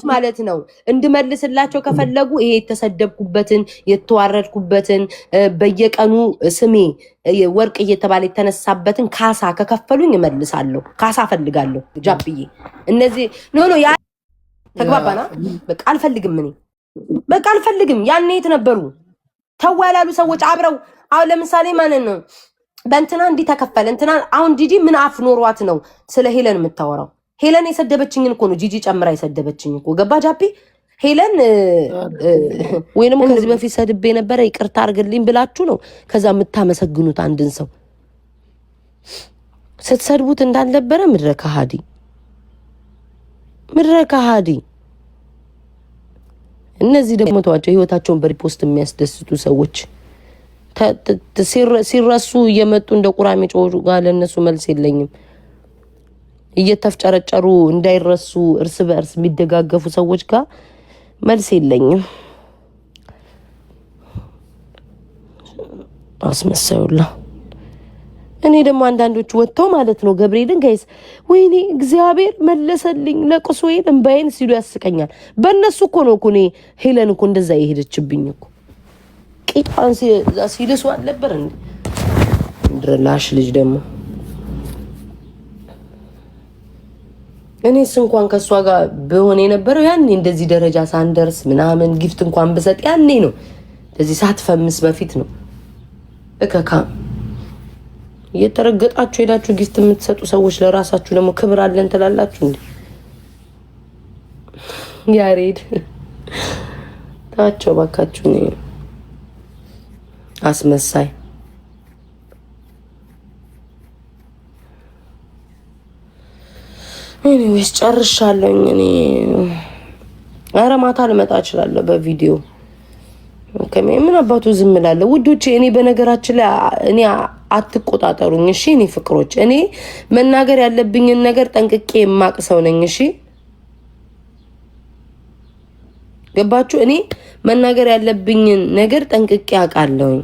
ማለት ነው እንድመልስላቸው ከፈለጉ ይሄ የተሰደብኩበትን የተዋረድኩበትን በየቀኑ ስሜ ወርቅ እየተባለ የተነሳበትን ካሳ ከከፈሉኝ እመልሳለሁ። ካሳ ፈልጋለሁ ጃብዬ። እነዚህ ኖ ያ ተግባባና በቃ አልፈልግም። እኔ በቃ አልፈልግም። ያኔ የት ነበሩ ተዋላሉ ሰዎች አብረው? አሁን ለምሳሌ ማለት ነው በእንትና እንዲህ ተከፈለ እንትና። አሁን ጂጂ ምን አፍ ኖሯት ነው ስለ ሄለን የምታወራው? ሄለን የሰደበችኝን እኮ ነው ጂጂ ጨምራ የሰደበችኝ እኮ። ገባ ጃፒ? ሄለን ወይንም ከዚህ በፊት ሰድቤ ነበረ ይቅርታ አድርግልኝ ብላችሁ ነው ከዛ የምታመሰግኑት አንድን ሰው ስትሰድቡት እንዳልነበረ። ምድረ ከሃዲ ምድረ ከሃዲ። እነዚህ ደግሞ ተዋቸው፣ ህይወታቸውን በሪፖስት የሚያስደስቱ ሰዎች ሲረሱ እየመጡ እንደ ቁራሜ ጮሁ ጋር ለነሱ መልስ የለኝም። እየተፍጨረጨሩ እንዳይረሱ እርስ በእርስ የሚደጋገፉ ሰዎች ጋር መልስ የለኝም። አስመሳዩላ። እኔ ደግሞ አንዳንዶች ወጥተው ማለት ነው ገብርኤልን ጋይስ ወይኔ እግዚአብሔር መለሰልኝ ለቅሶዬን እንባዬን ሲሉ ያስቀኛል። በእነሱ እኮ ነው እኮ እኔ ሄለን እኮ እንደዛ የሄደችብኝ እኮ ቂጣን ሲልሱ አልነበር እንዴ? ድረላሽ ልጅ ደግሞ እኔስ እንኳን ከሷ ጋር በሆነ የነበረው ያኔ እንደዚህ ደረጃ ሳንደርስ ምናምን ጊፍት እንኳን ብሰጥ ያኔ ነው እንደዚህ ሳትፈምስ በፊት ነው። እከካ እየተረገጣችሁ ሄዳችሁ ጊፍት የምትሰጡ ሰዎች ለራሳችሁ ደግሞ ክብር አለን ትላላችሁ እንዴ? ያሬድ ታቸው ባካችሁ ነው አስመሳይ። ኤኒዌይስ ጨርሻለሁ። እኔ ኧረ ማታ ልመጣ እችላለሁ በቪዲዮ። ምን አባቱ ዝም እላለሁ ውዶቼ። እኔ በነገራችን ላይ እኔ አትቆጣጠሩኝ እሺ? እኔ ፍቅሮች፣ እኔ መናገር ያለብኝን ነገር ጠንቅቄ የማቅ ሰው ነኝ እሺ? ገባችሁ? እኔ መናገር ያለብኝን ነገር ጠንቅቄ አውቃለሁኝ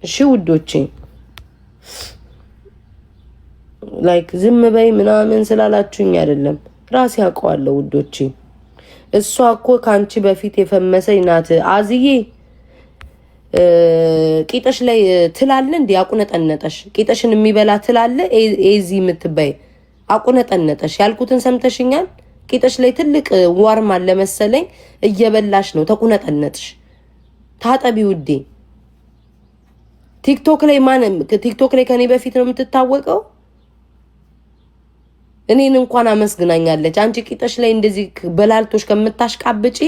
እሺ ውዶቼ። ላይክ ዝም በይ ምናምን ስላላችሁኝ አይደለም፣ ራሴ አውቀዋለሁ ውዶቼ። እሷ እኮ ካንቺ በፊት የፈመሰኝ ናት። አዝዬ ቂጥሽ ላይ ትላለ እንዴ? አቁነጠነጠሽ ቂጥሽን የሚበላ ትላለ። ኤዚ የምትባይ አቁነጠነጠሽ ያልኩትን ሰምተሽኛል? ቂጥሽ ላይ ትልቅ ዋርማ ለመሰለኝ እየበላሽ ነው። ተቁነጠነጥሽ። ታጠቢ ውዴ። ቲክቶክ ላይ ከኔ በፊት ነው የምትታወቀው። እኔን እንኳን አመስግናኛለች። አንቺ ቂጥሽ ላይ እንደዚህ በላልቶሽ ከምታሽቃብጪ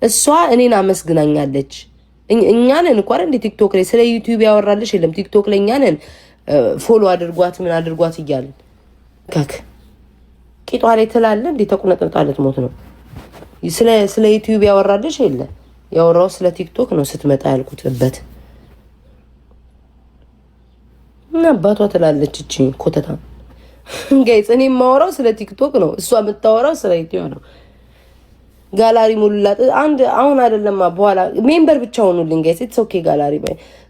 እሷ እኔን አመስግናኛለች። እኛንን እንኳን እንደ ቲክቶክ ላይ ስለ ዩቲዩብ ያወራልሽ የለም። ቲክቶክ ላይ እኛንን ፎሎ አድርጓት ምን አድርጓት እያልን ቂጧ ላይ ትላለ እንዴ? ተቁነጥንጣለት ሞት ነው። ስለ ዩቲዩብ ያወራልሽ የለ። ያወራው ስለ ቲክቶክ ነው ስትመጣ ያልኩትበት። እና አባቷ ትላለች እቺ ኮተታ ጋይስ። እኔ የማወራው ስለ ቲክቶክ ነው፣ እሷ የምታወራው ስለ ዩቲዩብ ነው። ጋላሪ ሙሉላት አንድ አሁን አይደለም በኋላ ሜምበር ብቻ ሆኑልኝ ጋይስ። ኢትስ ኦኬ ጋላሪ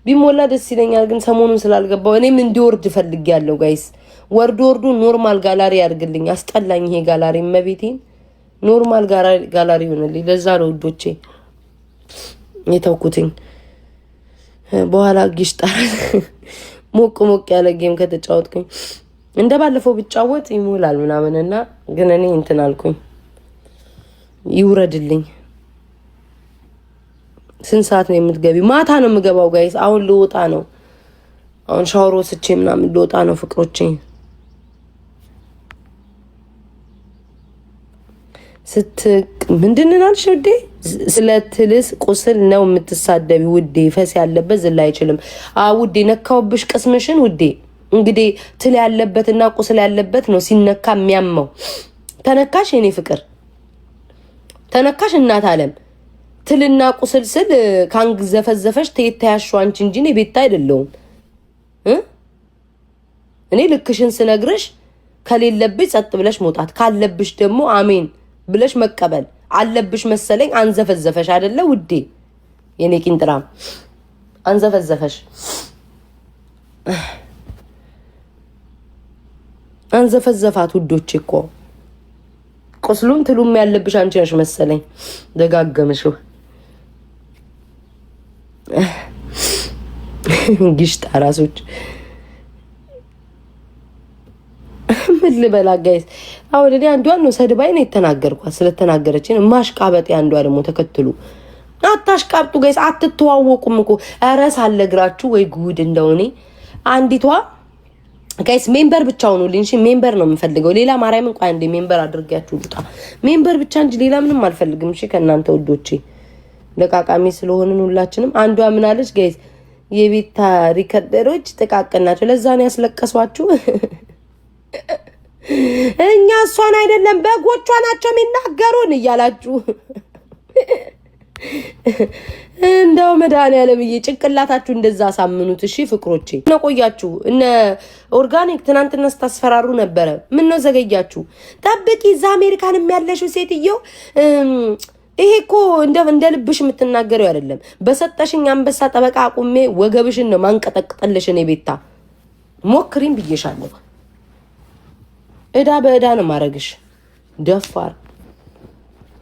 ቢሞላ ደስ ይለኛል፣ ግን ሰሞኑን ስላልገባው እኔም እንዲወርድ ፈልጊያለሁ ጋይስ። ወርዱ ኖርማል ጋላሪ ያድርግልኝ። አስጠላኝ ይሄ ጋላሪ፣ መቤቴን ኖርማል ጋላሪ ሆነልኝ። ለዛ ነው ውዶቼ የተውኩትኝ። በኋላ ግሽጣር ሞቅ ያለ ጌም ከተጫወትኩኝ እንደባለፈው ብጫወት ይሞላል ምናምንና ግን እኔ እንትን አልኩኝ። ይውረድልኝ። ስንት ሰዓት ነው የምትገቢ? ማታ ነው የምገባው ጋይስ። አሁን ልወጣ ነው። አሁን ሻወር ወስጄ ምናምን ልወጣ ነው ፍቅሮቼ። ምንድን ነው አልሽ ውዴ? ስለትልስ ቁስል ነው የምትሳደቢ ውዴ። ፈስ ያለበት ዝላ አይችልም። ውዴ ነካውብሽ ቅስምሽን ውዴ። እንግዲህ ትል ያለበትና ቁስል ያለበት ነው ሲነካ የሚያመው። ተነካሽ የኔ ፍቅር ተነካሽ። እናት አለም ትልና ቁስል ስል ካንግ ዘፈዘፈሽ ተይታያሽ አንቺ እንጂ እኔ ቤታ አይደለሁም። እኔ ልክሽን ስነግርሽ ከሌለብሽ ጸጥ ብለሽ መውጣት፣ ካለብሽ ደግሞ አሜን ብለሽ መቀበል አለብሽ መሰለኝ። አንዘፈዘፈሽ አይደለ ውዴ? የኔ ቂንጥራም አንዘፈዘፈሽ። አንዘፈዘፋት ውዶች እኮ ቁስሉም ትሉም ያለብሽ አንቺ ነሽ መሰለኝ። ደጋገምሽው ግሽጣ ራሶች ምን ልበላ ጋይስ። አሁን እኔ አንዷን ነው ሰድባይ ነው የተናገርኳት። ስለተናገረች ነው ማሽቃበጥ። አንዷ ደግሞ ተከትሉ አታሽቃብጡ ጋይስ። አትተዋወቁም እኮ አረስ አለግራችሁ ወይ ጉድ እንደሆነ አንዲቷ ጋይስ ሜምበር ብቻ ሆኑልኝ። እሺ ሜምበር ነው የምፈልገው። ሌላ ማርያም እንኳን አንዴ ሜምበር አድርጋችሁ ልጣ። ሜምበር ብቻ እንጂ ሌላ ምንም አልፈልግም። እሺ ከእናንተ ወዶቼ ለቃቃሚ ስለሆንን ሁላችንም። አንዷ ምን አለች ጋይስ? የቤታ ሪከርደሮች ጥቃቅን ናቸው፣ ለዛ ነው ያስለቀሷችሁ። እኛ እሷን አይደለም በጎቿ ናቸው የሚናገሩን እያላችሁ እንደው መድኃኒዓለምዬ ጭንቅላታችሁ እንደዛ አሳምኑት። እሺ ፍቅሮቼ ነቆያችሁ። እነ ኦርጋኒክ ትናንትና ስታስፈራሩ ነበረ። ምን ነው ዘገያችሁ? ጠብቂ። እዛ አሜሪካን የሚያለሽው ሴትየው ይሄ እኮ እንደ ልብሽ የምትናገረው አይደለም። በሰጠሽኝ አንበሳ ጠበቃ አቁሜ ወገብሽን ነው ማንቀጠቅጠልሽ። እኔ ቤታ ሞክሪም ብዬሻለሁ። እዳ በእዳ ነው ማረግሽ። ደፋር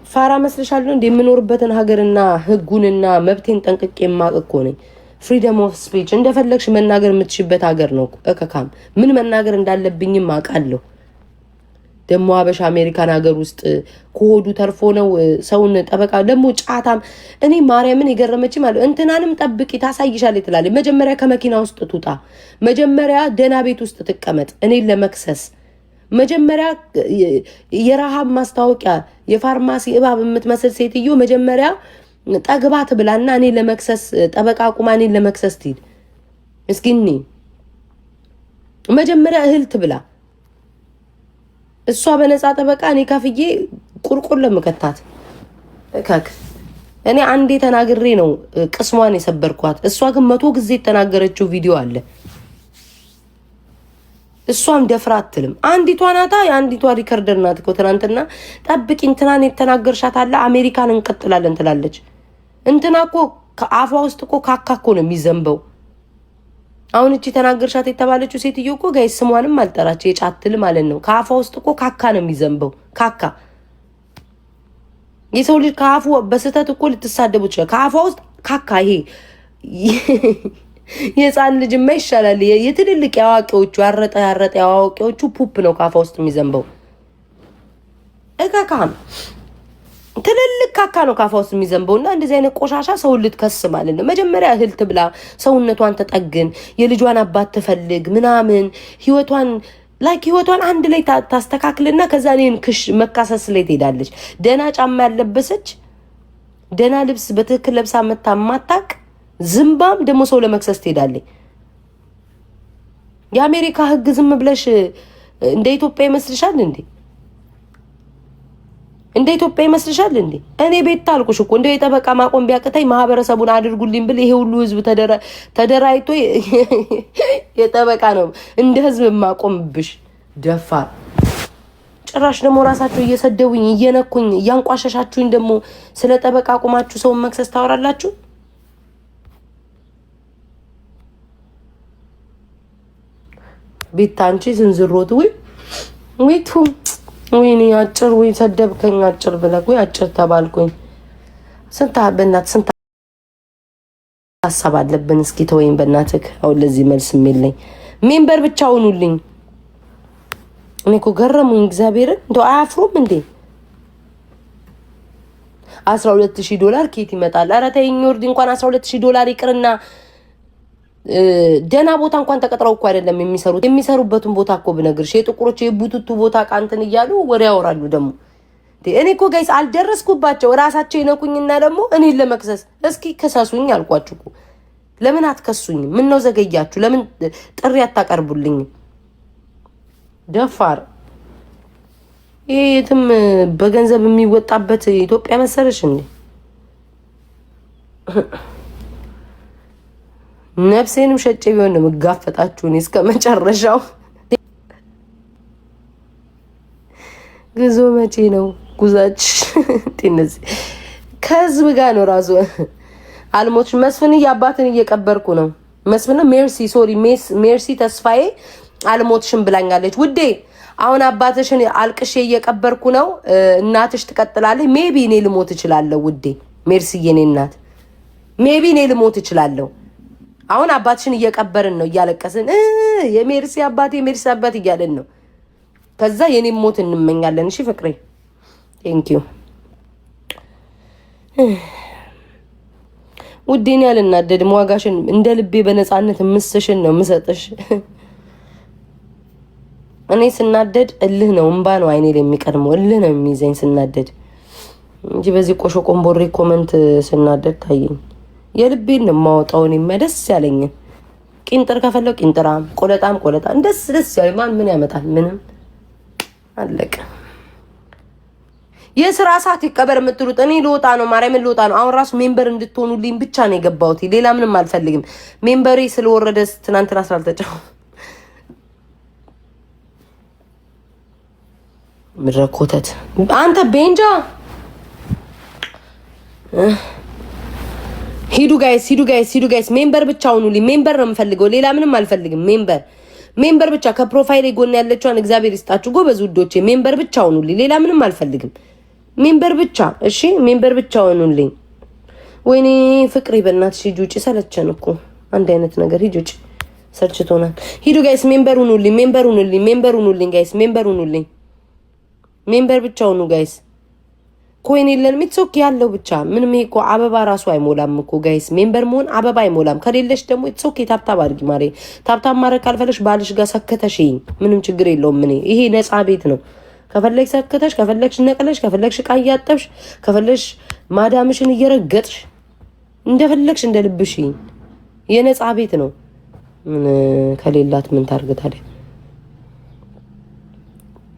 ፋራ መስልሻለሁ እንደ የምኖርበትን ሀገርና ህጉንና መብቴን ጠንቅቄ የማውቅ እኮ ነኝ። ፍሪደም ኦፍ ስፒች እንደፈለግሽ መናገር የምትሽበት ሀገር ነው። እከካም ምን መናገር እንዳለብኝም አውቃለሁ። ደግሞ አበሻ አሜሪካን ሀገር ውስጥ ከሆዱ ተርፎ ነው ሰውን ጠበቃ ደግሞ ጫታም። እኔ ማርያምን የገረመች ማለት እንትናንም ጠብቂ ታሳይሻለች ትላለች። መጀመሪያ ከመኪና ውስጥ ትውጣ፣ መጀመሪያ ደህና ቤት ውስጥ ትቀመጥ እኔን ለመክሰስ። መጀመሪያ የረሃብ ማስታወቂያ የፋርማሲ እባብ የምትመስል ሴትዮ መጀመሪያ ጠግባት ብላና እኔ ለመክሰስ ጠበቃ ቁማ እኔን ለመክሰስ ትሄድ። እስኪኒ መጀመሪያ እህል ትብላ። እሷ በነፃ ጠበቃ እኔ ከፍዬ ቁርቁር ለምከታት እከክ። እኔ አንዴ ተናግሬ ነው ቅስሟን የሰበርኳት። እሷ ግን 100 ጊዜ የተናገረችው ቪዲዮ አለ። እሷም ደፍራ አትልም። አንዲቷ ናታ የአንዲቷ ሪከርደር ናት እኮ ትናንትና ጠብቂ እንትናን የተናገርሻት አለ አሜሪካን እንቀጥላለን ትላለች። እንትና እኮ ከአፏ ውስጥ እኮ ካካ እኮ ነው የሚዘንበው። አሁን እቺ ተናገርሻት የተባለችው ሴትዮ እኮ ጋይስ ስሟንም አልጠራች የጫትል ማለት ነው። ከአፏ ውስጥ እኮ ካካ ነው የሚዘንበው። ካካ የሰው ልጅ ከአፉ በስተት እኮ ልትሳደቡ ይችላል። ከአፏ ውስጥ ካካ ይሄ የጻን ልጅማ ይሻላል። የትልልቅ ያዋቂዎቹ ያረጠ ያዋቂዎቹ ፑፕ ነው ካፋ ውስጥ የሚዘንበው። እካካም ትልልቅ ካካ ነው ካፋ ውስጥ የሚዘንበውና እንደዚህ አይነት ቆሻሻ ሰው ልትከስ ማለት ነው። መጀመሪያ እህል ትብላ፣ ሰውነቷን ተጠግን፣ የልጇን አባት ትፈልግ ምናምን ህይወቷን አንድ ላይ ታስተካክልና ከዛ እኔን ክሽ መካሰስ ላይ ትሄዳለች። ደህና ጫማ ያለበሰች ደህና ልብስ በትክክል ለብሳ ማታቅ ዝምባም ደግሞ ሰው ለመክሰስ ትሄዳለች። የአሜሪካ ህግ ዝም ብለሽ እንደ ኢትዮጵያ ይመስልሻል እንዴ? እንደ ኢትዮጵያ ይመስልሻል እንዴ? እኔ ቤት ታልኩሽ እኮ እንደ የጠበቃ ማቆም ቢያቅተኝ ማህበረሰቡን አድርጉልኝ ብል ይሄ ሁሉ ህዝብ ተደራይቶ የጠበቃ ነው እንደ ህዝብ ማቆምብሽ። ደፋር ጭራሽ ደግሞ ራሳቸው እየሰደቡኝ እየነኩኝ እያንቋሸሻችሁኝ ደግሞ ስለ ጠበቃ አቁማችሁ ሰውን መክሰስ ታወራላችሁ። ቤት አንቺ ዝንዝሮት ወይቱ ወይኔ አጭር ወይ ሰደብከኝ አጭር ብለህ ወይ አጭር ተባልኩኝ። ስንት በእናትህ ስንት ሀሳብ አለብን። እስኪ ተወይም በእናትህ። አሁን ለዚህ መልስ የሚለኝ ሜምበር ብቻ ሆኑልኝ። እኔ እኮ ገረሙኝ እግዚአብሔርን። እንደው አያፍሩም እንዴ? $12,000 ኬት ይመጣል? ኧረ ተይኝ ወርድ። እንኳን $12,000 ይቅርና ደና ቦታ እንኳን ተቀጥረው እኮ አይደለም የሚሰሩበትን ቦታ እኮ ብነግርሽ የጥቁሮች የቡቱቱ ቦታ ቃንተን እያሉ ወሬ ያወራሉ። ደግሞ እኔ እኮ ጋይስ አልደረስኩባቸው ራሳቸው ይነኩኝና ደግሞ እኔን ለመክሰስ እስኪ ከሰሱኝ አልኳችሁ እኮ። ለምን አትከሱኝ? ምን ነው ዘገያችሁ? ለምን ጥሪ አታቀርቡልኝ? ደፋር ይሄ የትም በገንዘብ የሚወጣበት ኢትዮጵያ መሰለሽ እንዴ? ነፍሴንም ሸጬ ቢሆን ነው መጋፈጣችሁ እኔ እስከ መጨረሻው። ጉዞ መቼ ነው ጉዛች? ጤነዚ ከህዝብ ጋር ነው ራሱ አልሞትሽ። መስፍን አባትን እየቀበርኩ ነው። መስፍን ሜርሲ ተስፋዬ አልሞትሽም ብላኛለች ውዴ። አሁን አባትሽን አልቅሼ እየቀበርኩ ነው። እናትሽ ትቀጥላለች። ሜቢ እኔ ልሞት እችላለሁ ውዴ ሜርሲዬ፣ እኔ እናት ሜቢ እኔ ልሞት እችላለሁ። አሁን አባትሽን እየቀበርን ነው እያለቀስን የሜርሲ አባት እያለን ነው። ከዛ የኔም ሞት እንመኛለን። እሺ ፍቅሬ ቴንኪዩ ውዴን ያልናደድ ዋጋሽን እንደ ልቤ በነፃነት ምስሽን ነው ምሰጥሽ። እኔ ስናደድ እልህ ነው እንባ ነው አይኔ ላይ የሚቀድመው እልህ ነው የሚይዘኝ ስናደድ እንጂ በዚህ ቆሾ ቆምቦሬ ኮመንት ስናደድ ታየኝ። የልቤን ነው የማወጣው እኔ ደስ ያለኝን። ቂንጥር ከፈለው ቂንጥራም ቆለጣም ቆለጣም ደስ ያለኝ ማን ምን ያመጣል? ምንም አለቀ። የስራ ሰዓት ይቀበር የምትሉት እኔ ልወጣ ነው። ማርያምን ልወጣ ነው። አሁን ራሱ ሜምበር እንድትሆኑልኝ ብቻ ነው የገባሁት። ሌላ ምንም አልፈልግም። ሜምበሬ ስለወረደ ትናንትና ስላልተጫው ምድረኮተት አንተ ቤንጃ ሂዱ ጋይስ ሜምበር ብቻ ሁኑልኝ። ሜምበር ነው የምፈልገው። ሌላ ምንም አልፈልግም። ሜምበር ብቻ ከፕሮፋይል ጎን ያለችዋን እግዚአብሔር ይስጣችሁ ጎበዝ ውዶቼ። ሜምበር ብቻ ሁኑልኝ። ሌላ ምንም አልፈልግም። ሜምበር ብቻ እሺ፣ ሜምበር ብቻ ሆኑልኝ። ወይኔ ፍቅሬ በእናትሽ ሂጂ ውጪ፣ ሰለቸን እኮ አንድ አይነት ነገር። ሂጂ ውጪ፣ ሰልችቶናል። ሂዱ ጋይስ፣ ሜምበር ሁኑልኝ ጋይስ፣ ሜምበር ሁኑልኝ። ሜምበር ብቻ ሁኑ ጋይስ። ኮይን የለንም ኢትሶክ ያለው ብቻ ምንም። ይሄ እኮ አበባ ራሱ አይሞላም እኮ ጋይስ። ሜምበር መሆን አበባ አይሞላም። ከሌለሽ ደግሞ ኢትሶክ ታብታብ አድርጊ ማሬ። ታብታብ ማድረግ ካልፈለሽ ባልሽ ጋር ሰከተሽኝ ምንም ችግር የለውም። ምን ይሄ ነፃ ቤት ነው። ከፈለግሽ ሰከተሽ፣ ከፈለግሽ ነቅለሽ፣ ከፈለግሽ ዕቃ እያጠብሽ፣ ከፈለግሽ ማዳምሽን እየረገጥሽ እንደፈለግሽ እንደ ልብሽ የነፃ ቤት ነው። ምን ከሌላት ምን ታርግ ታዲያ?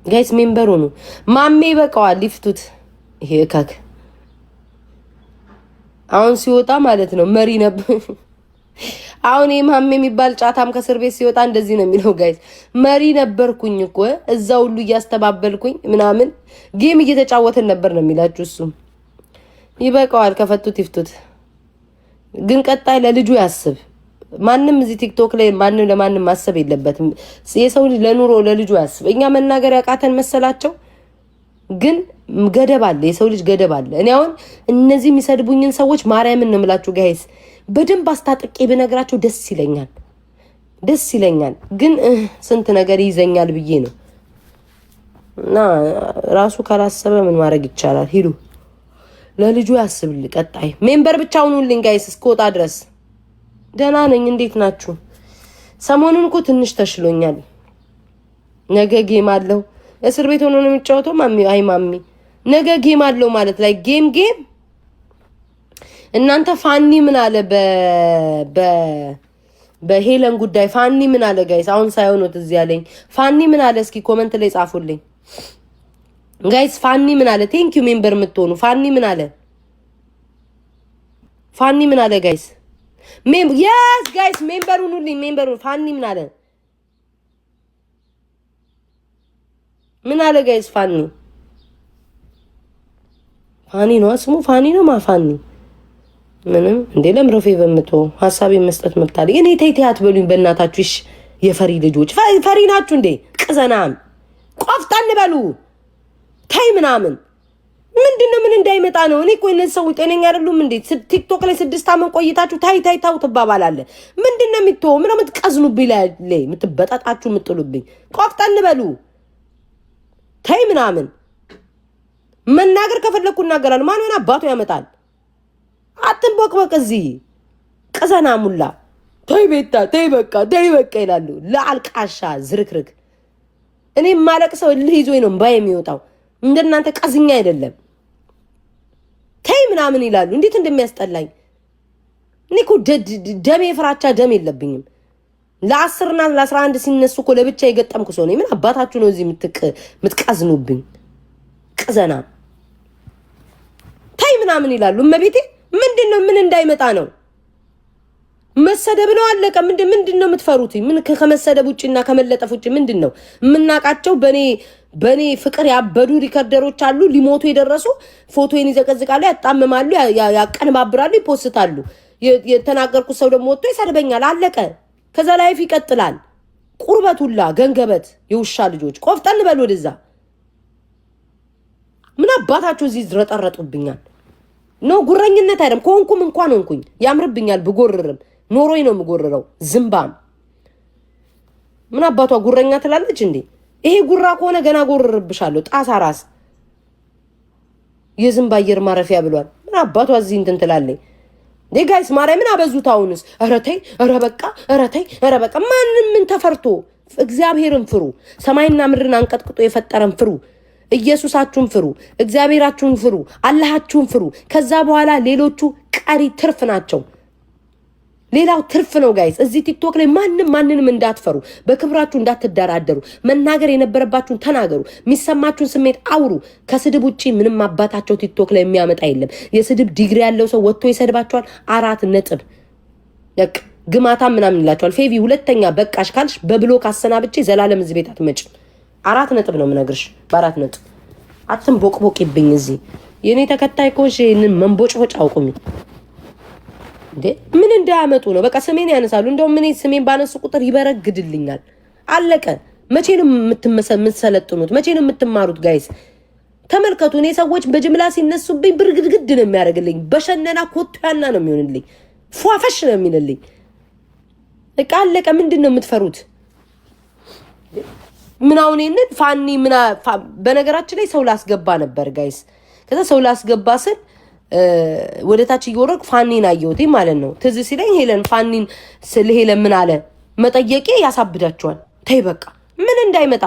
ጋይስ ሜምበር ሁኑ። ማሜ ይበቃዋል፣ ሊፍቱት። ይሄ እካክ አሁን ሲወጣ ማለት ነው መሪ ነበር። አሁን ማሜ የሚባል ጫታም ከእስር ቤት ሲወጣ እንደዚህ ነው የሚለው ጋይስ። መሪ ነበርኩኝ እኮ እዛ ሁሉ እያስተባበልኩኝ ምናምን ጌም እየተጫወተን ነበር ነው የሚላችሁ። እሱም ይበቃዋል፣ ከፈቱት ይፍቱት። ግን ቀጣይ ለልጁ ያስብ። ማንም እዚህ ቲክቶክ ላይ ማንም ለማንም ማሰብ የለበትም። የሰው ልጅ ለኑሮ ለልጁ ያስብ። እኛ መናገር ያቃተን መሰላቸው፣ ግን ገደብ አለ። የሰው ልጅ ገደብ አለ። እኔ አሁን እነዚህ የሚሰድቡኝን ሰዎች ማርያምን ነው የምላችሁ ጋይስ፣ በደንብ አስታጥቄ ብነግራቸው ደስ ይለኛል። ግን ስንት ነገር ይዘኛል ብዬ ነው። እና ራሱ ካላሰበ ምን ማድረግ ይቻላል? ሂዱ፣ ለልጁ ያስብል። ቀጣይ ሜምበር ብቻ ሁኑልኝ ጋይስ እስከወጣ ድረስ። ደህና ነኝ። እንዴት ናችሁ? ሰሞኑን እኮ ትንሽ ተሽሎኛል። ነገ ጌም አለው። እስር ቤት ሆኖ ነው የሚጫወተው ማሚ። አይ ማሚ ነገ ጌም አለው ማለት ላይ ጌም እናንተ ፋኒ ምን አለ በሄለን ጉዳይ ፋኒ ምን አለ ጋይስ? አሁን ሳይሆኑት እዚህ ያለኝ ፋኒ ምን አለ? እስኪ ኮመንት ላይ ጻፉልኝ ጋይስ። ፋኒ ምን አለ? ቴንክ ዩ ሜምበር የምትሆኑ ፋኒ ምን አለ? ፋኒ ምን አለ ጋይስ? የስ ጋይስ ሜምበር ሁኑልኝ። ሜምበር ፋኒ ምን አለ? ምን አለ ጋይስ? ፋኒ ነው ስሙ። ፋኒ ነው ማፋኒ ምንም እንዴ ለምረፌ በመቶ ሐሳብ መስጠት መብታል። እኔ ተይቴ አትበሉኝ በእናታችሁ። እሺ የፈሪ ልጆች ፈሪ ናችሁ እንዴ? ቅዘናም ቆፍጣን በሉ ታይ ምናምን ምንድነው? ምን እንዳይመጣ ነው? እኔ እኮ እነዚህ ሰዎች ጤነኛ አይደሉም እንዴ? ቲክቶክ ላይ 6 ዓመት ቆይታችሁ ታይ ታው ትባባላለ። ምንድነው የሚተው? ምን የምትቀዝኑብኝ ላይ የምትበጣጣችሁ የምትጥሉብኝ? ቆፍጣን በሉ ታይ ምናምን። መናገር ከፈለኩ እናገራለሁ። ማን ሆነ አባቱ ያመጣል? አትንቦቅበቅ እዚህ ቅዘና ሙላ ተይ ቤታ ተይ በቃ ይላሉ። ለአልቃሻ ዝርክርክ። እኔ ማለቅ ሰው እልህ ይዞኝ ነው ባይ የሚወጣው። እንደናንተ ቀዝኛ አይደለም። ተይ ምናምን ይላሉ። እንዴት እንደሚያስጠላኝ እኔ እኮ ደሜ ፍራቻ ደም የለብኝም። ለ10 እና ለ11 ሲነሱ እኮ ለብቻ የገጠምኩ ሰው ነኝ። ምን አባታችሁ ነው እዚህ የምትቀዝኑብኝ? ቅዘና ተይ ምናምን ይላሉ። እመቤቴ ምንድነው? ምን እንዳይመጣ ነው? መሰደብ ነው አለቀ። ምንድነው የምትፈሩት? ምን ከመሰደብ ውጪና ከመለጠፍ ውጪ ምንድነው? የምናቃቸው በኔ ፍቅር ያበዱ ሪከርደሮች አሉ። ሊሞቱ የደረሱ ፎቶዬን ይዘቀዝቃሉ፣ ያጣምማሉ፣ ያቀነባብራሉ፣ ይፖስታሉ። የተናገርኩት ሰው ደግሞ ወጥቶ ይሰድበኛል። አለቀ። ከዛ ላይፍ ይቀጥላል። ቁርበቱላ ገንገበት የውሻ ልጆች ቆፍጠን በል ወደዛ። ምን አባታችሁ እዚህ ዝረጠረጡብኛል? ነው ጉረኝነት አይደለም። ኮንኩም እንኳን ሆንኩኝ ያምርብኛል ብጎርርም ኖሮይ ነው የምጎርረው። ዝምባም ምን አባቷ ጉረኛ ትላለች እንዴ? ይሄ ጉራ ከሆነ ገና ጎርርብሻለሁ። ጣሳ ራስ የዝምባ አየር ማረፊያ ብሏል። ምን አባቷ እዚህ እንትን ትላለኝ? ጋይስ ማርያምን አበዙት። አሁንስ ኧረ ተይ፣ ኧረ በቃ፣ ኧረ ተይ፣ ኧረ በቃ። ማንም ምን ተፈርቶ? እግዚአብሔርን ፍሩ። ሰማይና ምድርን አንቀጥቅጦ የፈጠረን ፍሩ። ኢየሱሳችሁን ፍሩ። እግዚአብሔራችሁን ፍሩ። አላሃችሁን ፍሩ። ከዛ በኋላ ሌሎቹ ቀሪ ትርፍ ናቸው። ሌላው ትርፍ ነው ጋይስ። እዚህ ቲክቶክ ላይ ማንንም እንዳትፈሩ፣ በክብራችሁ እንዳትደራደሩ። መናገር የነበረባችሁን ተናገሩ። የሚሰማችሁን ስሜት አውሩ። ከስድብ ውጪ ምንም አባታቸው ቲክቶክ ላይ የሚያመጣ የለም። የስድብ ዲግሪ ያለው ሰው ወጥቶ ይሰድባቸዋል። 4 ነጥብ ለቅ ግማታ ምናምን ይላቸዋል። ፌቪ ሁለተኛ በቃሽ ካልሽ በብሎክ አሰናብቼ ዘላለም እዚህ ቤት አትመጭም። 4 ነጥብ ነው የምነግርሽ። በ4 ነጥብ አትንቦቅቦቅብኝ። እዚህ የኔ ተከታይ ኮሽ ይሄንን መንቦጭቦጭ አውቁሚ እንዴ! ምን እንዳያመጡ ነው? በቃ ስሜን ያነሳሉ። እንደው ምን ስሜን ባነሱ ቁጥር ይበረግድልኛል። አለቀ። መቼ ነው የምትሰለጥኑት? መቼ ነው የምትማሩት? ጋይስ ተመልከቱ። እኔ ሰዎች በጅምላ ሲነሱብኝ ብርግድግድ ነው የሚያደርግልኝ። በሸነና ኮቷና ነው የሚሆንልኝ። ፏፈሽ ነው የሚልልኝ። በቃ አለቀ። ምንድን ነው የምትፈሩት? ምን አሁን ይሄንን ፋኒ በነገራችን ላይ ሰው ላስገባ ነበር ጋይስ። ከዛ ሰው ላስገባ ስል ወደ ታች እየወረድኩ ፋኒን አየሁት ማለት ነው። ትዝ ሲለኝ ሄለን ፋኒን ስለ ሄለን ምን አለ መጠየቄ ያሳብዳቸዋል። ተይ በቃ ምን እንዳይመጣ።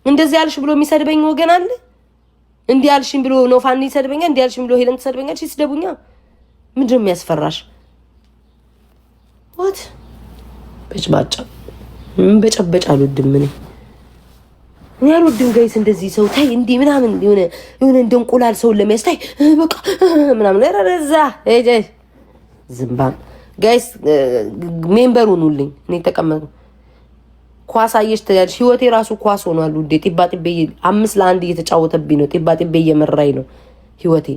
እንደዚህ ያልሽ ብሎ የሚሰድበኝ ወገን አለ። እንዲህ ያልሽኝ ብሎ ነው ፋኒ ይሰድበኛል። እንዲህ ያልሽኝ ብሎ ሄለን ትሰድበኛለች። ሲስደቡኛ ምንድነው የሚያስፈራሽ? ወት በጭባጫ በጨበጫ አልወድም እኔ ያልወድም ጋይስ። እንደዚህ ሰው ታይ እንዲህ ምናምን የሆነ እንደ እንቁላል ሰውን ለሚያስታይ በቃ ምናምን ረዛ ዝምባም ጋይስ። ሜምበር ሁኑልኝ። እኔ ተቀመጡ ኳስ አየሽ ትያለሽ። ህይወቴ ራሱ ኳስ ሆኗል ውዴ። ጢባጢቤ 5-1 እየተጫወተብኝ ነው። ጢባጢቤ እየመራኝ ነው ህይወቴ።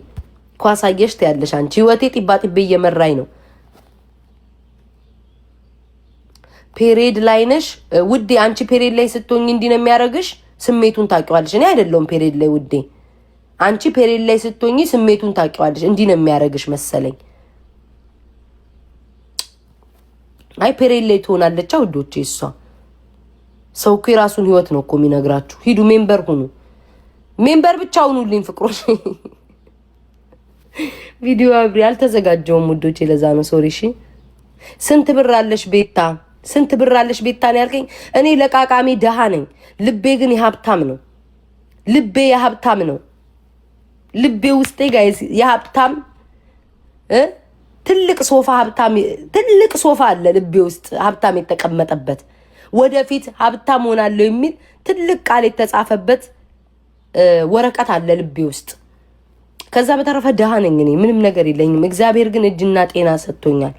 ኳስ አየሽ ትያለሽ አንቺ። ህይወቴ ጢባጢቤ እየመራኝ ነው። ፔሬድ ላይ ነሽ ውዴ። አንቺ ፔሬድ ላይ ስትሆኝ እንዲህ ነው የሚያደርግሽ። ስሜቱን ታውቂዋለሽ። እኔ አይደለሁም ፔሬድ ላይ ውዴ። አንቺ ፔሬድ ላይ ስትሆኝ ስሜቱን ታውቂዋለሽ። እንዲህ ነው የሚያደርግሽ መሰለኝ። አይ ፔሬድ ላይ ትሆናለች ውዶቼ እሷ። ሰው እኮ የራሱን ህይወት ነው እኮ የሚነግራችሁ። ሂዱ ሜምበር ሁኑ። ሜምበር ብቻ ሁኑልኝ ፍቅሮች። ቪዲዮ አብሪ አልተዘጋጀውም ውዶቼ፣ ለዛ ነው ሶሪ። እሺ ስንት ብር አለሽ ቤታ? ስንት ብር አለሽ ቤታ ነው ያልከኝ? እኔ ለቃቃሚ ደሃ ነኝ። ልቤ ግን የሀብታም ነው። ልቤ የሀብታም ነው። ልቤ ውስጤ ጋይስ የሀብታም ትልቅ ሶፋ ሀብታም ትልቅ ሶፋ አለ ልቤ ውስጥ ሀብታም የተቀመጠበት። ወደፊት ሀብታም ሆናለሁ የሚል ትልቅ ቃል የተጻፈበት ወረቀት አለ ልቤ ውስጥ። ከዛ በተረፈ ደሃ ነኝ እኔ፣ ምንም ነገር የለኝም። እግዚአብሔር ግን እጅና ጤና ሰጥቶኛል።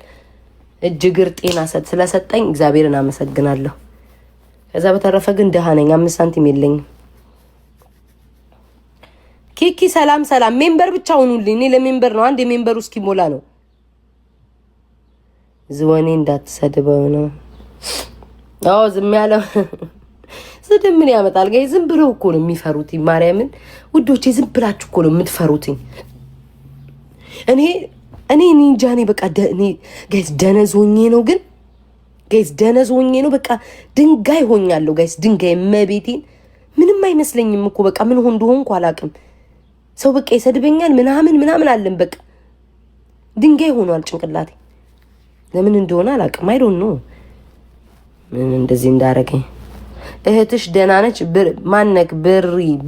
እጅ እግር ጤና ስለሰጠኝ እግዚአብሔርን አመሰግናለሁ። ከዛ በተረፈ ግን ደሃ ነኝ። 5 ሳንቲም የለኝም። ኪኪ ሰላም ሰላም። ሜምበር ብቻ ሁኑልኝ። እኔ ለሜምበር ነው። አንድ የሜምበሩ እስኪሞላ ነው። ዝወኔ እንዳትሰድበው ነው። አዎ ዝም ያለው ስድብ ምን ያመጣል? ጋይ ዝም ብለው እኮ ነው የሚፈሩት። ማርያምን ውዶቼ ዝም ብላችሁ እኮ ነው የምትፈሩት። እኔ እንጃ። እኔ በቃ እኔ ጋይስ ደነዝ ሆኜ ነው። ግን ጋይስ ደነዝ ሆኜ ነው። በቃ ድንጋይ ሆኛለሁ ጋይስ። ድንጋይ መቤቴን ምንም አይመስለኝም እኮ በቃ ምን እንደሆንኩ አላውቅም። ሰው በቃ ይሰድበኛል ምናምን አለን። በቃ ድንጋይ ሆኗል ጭንቅላቴ። ለምን እንደሆነ አላውቅም። አይ ዶንት ኖ ምን እንደዚህ እንዳረገኝ። እህትሽ ደህና ነች? ማነክ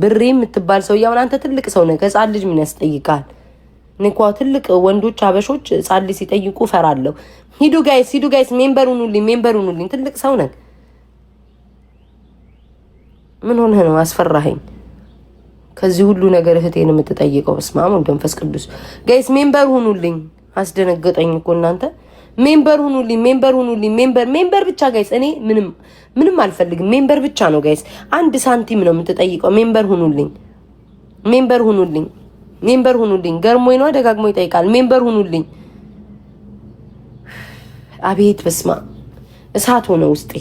ብሪ የምትባል ሰው ያውን አንተ ትልቅ ሰው ነህ። ከህፃን ልጅ ምን ያስጠይቃል? እኔ እኮ ትልቅ ወንዶች አበሾች ህፃን ልጅ ሲጠይቁ ፈራለሁ። ሂዱ ጋይስ ሜምበር ሁኑልኝ። ትልቅ ሰው ነህ። ምን ሆነህ ነው? አስፈራኸኝ። ከዚህ ሁሉ ነገር እህቴን የምትጠይቀው በስመ አብ ወወልድ ወመንፈስ ቅዱስ። ጋይስ ሜምበር ሁኑልኝ። አስደነገጠኝ እኮ እናንተ። ሜምበር ሁኑልኝ። ሜምበር ብቻ ጋይስ። እኔ ምንም አልፈልግም። ሜምበር ብቻ ነው ጋይስ። 1 ሳንቲም ነው የምትጠይቀው። ሜምበር ሁኑልኝ። ገርሞኝ ነው ደጋግሞ ይጠይቃል። ሜምበር ሁኑልኝ። አቤት በስማ እሳት ሆነ ውስጤ።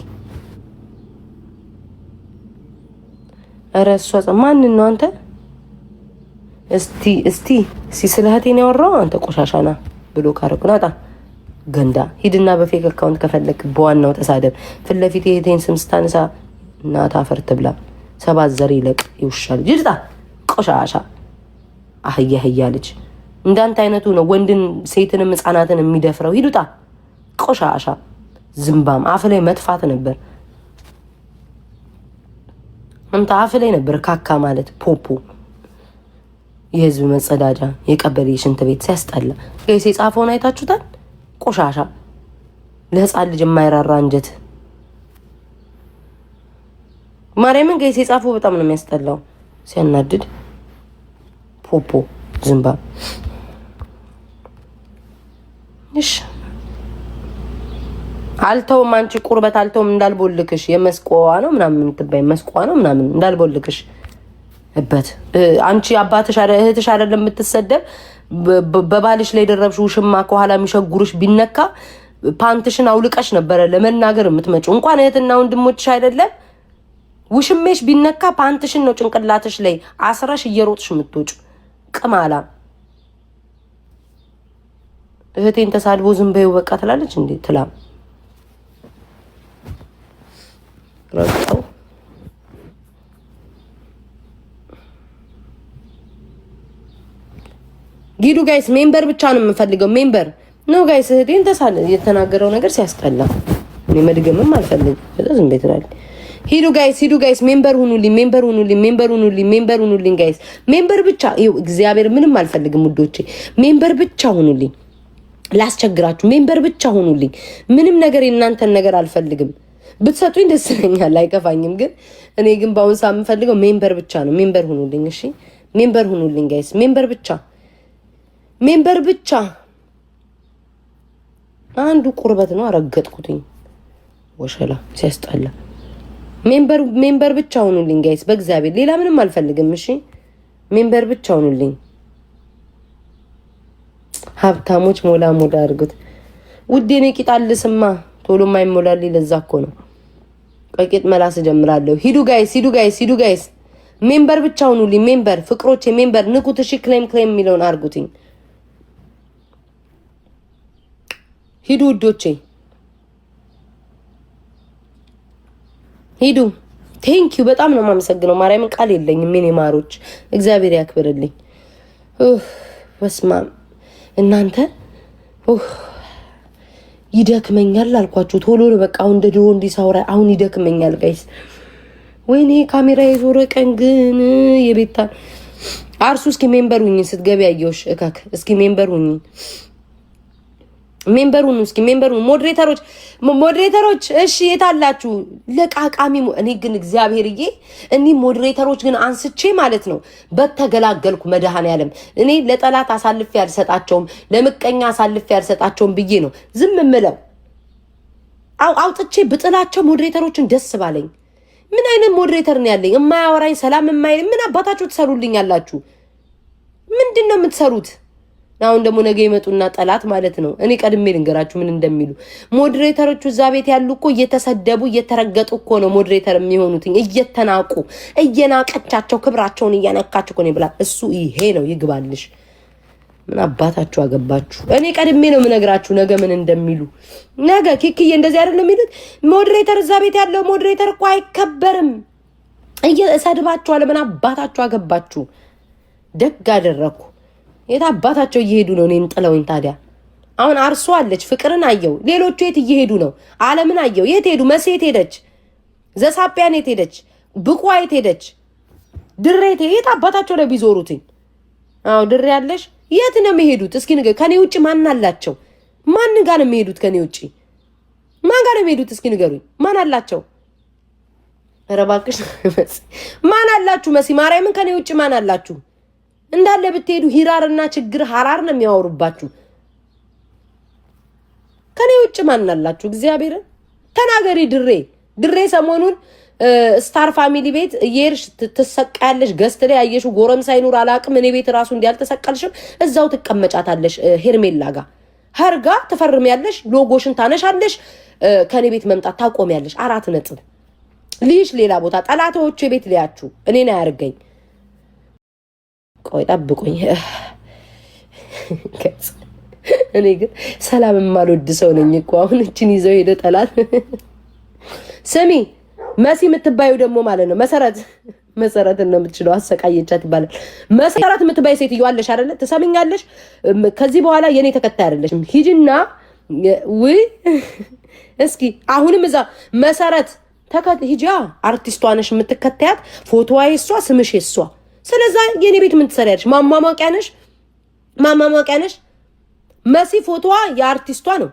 ኧረ እሷ ማን ነው አንተ? እስቲ ስለህቴን ያወራው አንተ ቆሻሻና ብሎ ካረኩናታ ገንዳ ሂድና በፌክ አካውንት ከፈለክ በዋናው ተሳደብ። ፊት ለፊት የህቴን ስም ስታነሳ እናት አፈር ትብላ። ሰባት ዘር ይለቅ ይውሻል። ጅልጣ ቆሻሻ አህያ ልጅ እንዳንተ አይነቱ ነው ወንድን ሴትንም ህፃናትን የሚደፍረው። ሂዱጣ ቆሻሻ ዝምባም አፍ ላይ መጥፋት ነበር። አንተ አፍ ላይ ነበር ካካ ማለት ፖፖ የህዝብ መጸዳጃ የቀበሌ ሽንት ቤት ሲያስጠላ። ጋይስ የጻፈውን አይታችሁታል? ቆሻሻ ለህፃን ልጅ የማይራራ አንጀት ማርያምን ጋይስ የጻፈው በጣም ነው የሚያስጠላው ሲያናድድ። ፖፖ ዝምባ እሺ አልተውም። አንቺ ቁርበት አልተውም እንዳልቦልክሽ የመስቆዋ ነው ምናምን የምትባይ መስቆዋ ነው ምናምን እንዳልቦልክሽ እበት አንቺ አባትሽ እህትሽ አይደለም የምትሰደብ በባልሽ ላይ ደረብሽ ውሽማ ከኋላ የሚሸጉርሽ ቢነካ ፓንትሽን አውልቀሽ ነበረ ለመናገር የምትመጪው። እንኳን እህትና ወንድሞችሽ አይደለም ውሽሜሽ ቢነካ ፓንትሽን ነው ጭንቅላትሽ ላይ አስረሽ እየሮጥሽ የምትወጪው። ቅማላ እህቴን ተሳድቦ ዝም በይው በቃ ትላለች እንዴ? ትላም ረጣው ጊዱ ጋይስ ሜምበር ብቻ ነው የምፈልገው። ሜምበር ነው ጋይስ። እህቴን ተሳለ የተናገረው ነገር ሲያስጠላ እኔ መድገምም አልፈልግም። ዝም ቤት ላይ ሂዱ ጋይስ ሜምበር ሁኑልኝ ጋይስ። ሜምበር ብቻ ይው እግዚአብሔር ምንም አልፈልግም ውዶቼ። ሜምበር ብቻ ሁኑልኝ። ላስቸግራችሁ ሜምበር ብቻ ሁኑልኝ። ምንም ነገር የእናንተን ነገር አልፈልግም። ብትሰጡኝ ደስ ይለኛል አይከፋኝም። ግን እኔ ግን ባውን ሰዓት የምፈልገው ሜምበር ብቻ ነው። ሜምበር ሁኑልኝ እሺ። ሜምበር ሁኑልኝ ጋይስ። ሜምበር ብቻ አንዱ ቁርበት ነው አረገጥኩትኝ። ወሸላ ሲያስጠላ ሜምበር ብቻ ሁኑልኝ ጋይስ በእግዚአብሔር ሌላ ምንም አልፈልግም እሺ። ሜምበር ብቻ ሁኑልኝ። ሀብታሞች ሞላ አድርጉት ውዴ። እኔ ቂጣል ስማ ቶሎ ማይሞላልኝ ለዛ እኮ ነው። ቀቂጥ መላስ ጀምራለሁ። ሂዱ ጋይስ ሜምበር ብቻ ሁኑልኝ። ሜምበር ፍቅሮቼ ሜምበር ንኩት እሺ። ክሌም የሚለውን አርጉትኝ። ሂዱ ውዶቼ ሂዱ። ቴንኪዩ በጣም ነው የማመሰግነው። ማርያምን ቃል የለኝም። ምን ማሮች እግዚአብሔር ያክብርልኝ። በስመ አብ እናንተ ይደክመኛል አልኳችሁ። ቶሎ በቃ አሁን እንደ ድሮ እንዲሳውራ አሁን ይደክመኛል ጋይስ። ወይኔ ካሜራ የዞረ ቀን ግን የቤታ አርሱ። እስኪ ሜምበር ሁኚ ስትገቢ ያየውሽ እካክ። እስኪ ሜምበር ሁኚ ሜምበር ሁኑ። ሞዴሬተሮች እሺ የታላችሁ ለቃቃሚ። እኔ ግን እግዚአብሔርዬ እኔ ሞዴሬተሮች ግን አንስቼ ማለት ነው በተገላገልኩ መድኃኔዓለም። እኔ ለጠላት አሳልፌ ያልሰጣቸውም ለምቀኛ አሳልፌ ያልሰጣቸውም ብዬ ነው ዝም ምለው። አውጥቼ ብጥላቸው ሞዴሬተሮችን ደስ ባለኝ። ምን አይነት ሞዴሬተር ነው ያለኝ? የማያወራኝ ሰላም የማይል ምን አባታችሁ ትሰሩልኝ ያላችሁ? ምንድን ነው የምትሰሩት? አሁን ደግሞ ነገ ይመጡና ጠላት ማለት ነው። እኔ ቀድሜ ልንገራችሁ ምን እንደሚሉ ሞዴሬተሮቹ እዛ ቤት ያሉ እኮ እየተሰደቡ እየተረገጡ እኮ ነው ሞዴሬተር የሚሆኑት። እየተናቁ እየናቀቻቸው ክብራቸውን እያነካችሁ እኮ ነው ብላ እሱ ይሄ ነው ይግባልሽ። ምን አባታችሁ አገባችሁ? እኔ ቀድሜ ነው የምነግራችሁ ነገ ምን እንደሚሉ። ነገ ኪክዬ እንደዚህ አይደለም የሚሉት ሞዴሬተር እዛ ቤት ያለው ሞዴሬተር እኮ አይከበርም። እየሰድባችኋል። ምን አባታችሁ አገባችሁ? ደግ አደረኩ። የት አባታቸው እየሄዱ ነው? እኔም ጥለውኝ ታዲያ አሁን አርሶ አለች ፍቅርን አየው። ሌሎቹ የት እየሄዱ ነው? አለምን አየው። የት ሄዱ? መሲ የት ሄደች? ዘሳፒያን የት ሄደች? ብቋ የት ሄደች? ድሬት የት አባታቸው ነው ቢዞሩትኝ? አዎ ድሬ ያለሽ የት ነው የሚሄዱት? እስኪ ንገ ከኔ ውጪ ማን አላቸው? ማን ጋር ነው የሚሄዱት? ከኔ ውጪ ማን ጋር ነው የሚሄዱት? እስኪ ንገሩኝ። ማን አላቸው? ኧረ እባክሽ ማን አላችሁ? መሲ ማርያምን ከኔ ውጪ ማን አላችሁ? እንዳለ ብትሄዱ ሂራርና ችግር ሐራር ነው የሚያወሩባችሁ። ከኔ ውጭ ማን አላችሁ? እግዚአብሔርን ተናገሪ። ድሬ ሰሞኑን ስታር ፋሚሊ ቤት እየሄድሽ ትሰቃያለሽ። ገስት ላይ ያየሽው ጎረምሳ ይኑር አላቅም። እኔ ቤት ራሱ እንዲያልተሰቀልሽም እዛው ትቀመጫታለሽ። ሄርሜላ ጋር ሀርጋ ትፈርሚያለሽ። ሎጎሽን ታነሻለሽ። ከኔ ቤት መምጣት ታቆሚያለሽ። 4 ነጥብ ልይሽ ሌላ ቦታ ጠላቶቼ ቤት ሊያችሁ እኔን አያርገኝ። ቆይ ጠብቁኝ። እኔ ግን ሰላም የማልወድ ሰው ነኝ እኮ። አሁን እችን ይዘው ሄደ ጠላት። ስሚ መሲ የምትባዩ ደግሞ ማለት ነው መሰረት ነው የምትችለው። አሰቃየቻት ይባላል። መሰረት የምትባይ ሴትዮ አለሽ አይደለ? ትሰሚኛለሽ? ከዚህ በኋላ የኔ ተከታይ አይደለሽም። ሂጂና እስኪ አሁንም እዛ መሰረት ሂጂ። አርቲስቷ ነሽ የምትከታያት። ፎቶዋ የሷ፣ ስምሽ የሷ። ስለዛ የኔ ቤት ምን ትሰሪያለሽ? ማማሟቂያ ነሽ። መሲ ፎቶዋ የአርቲስቷ ነው፣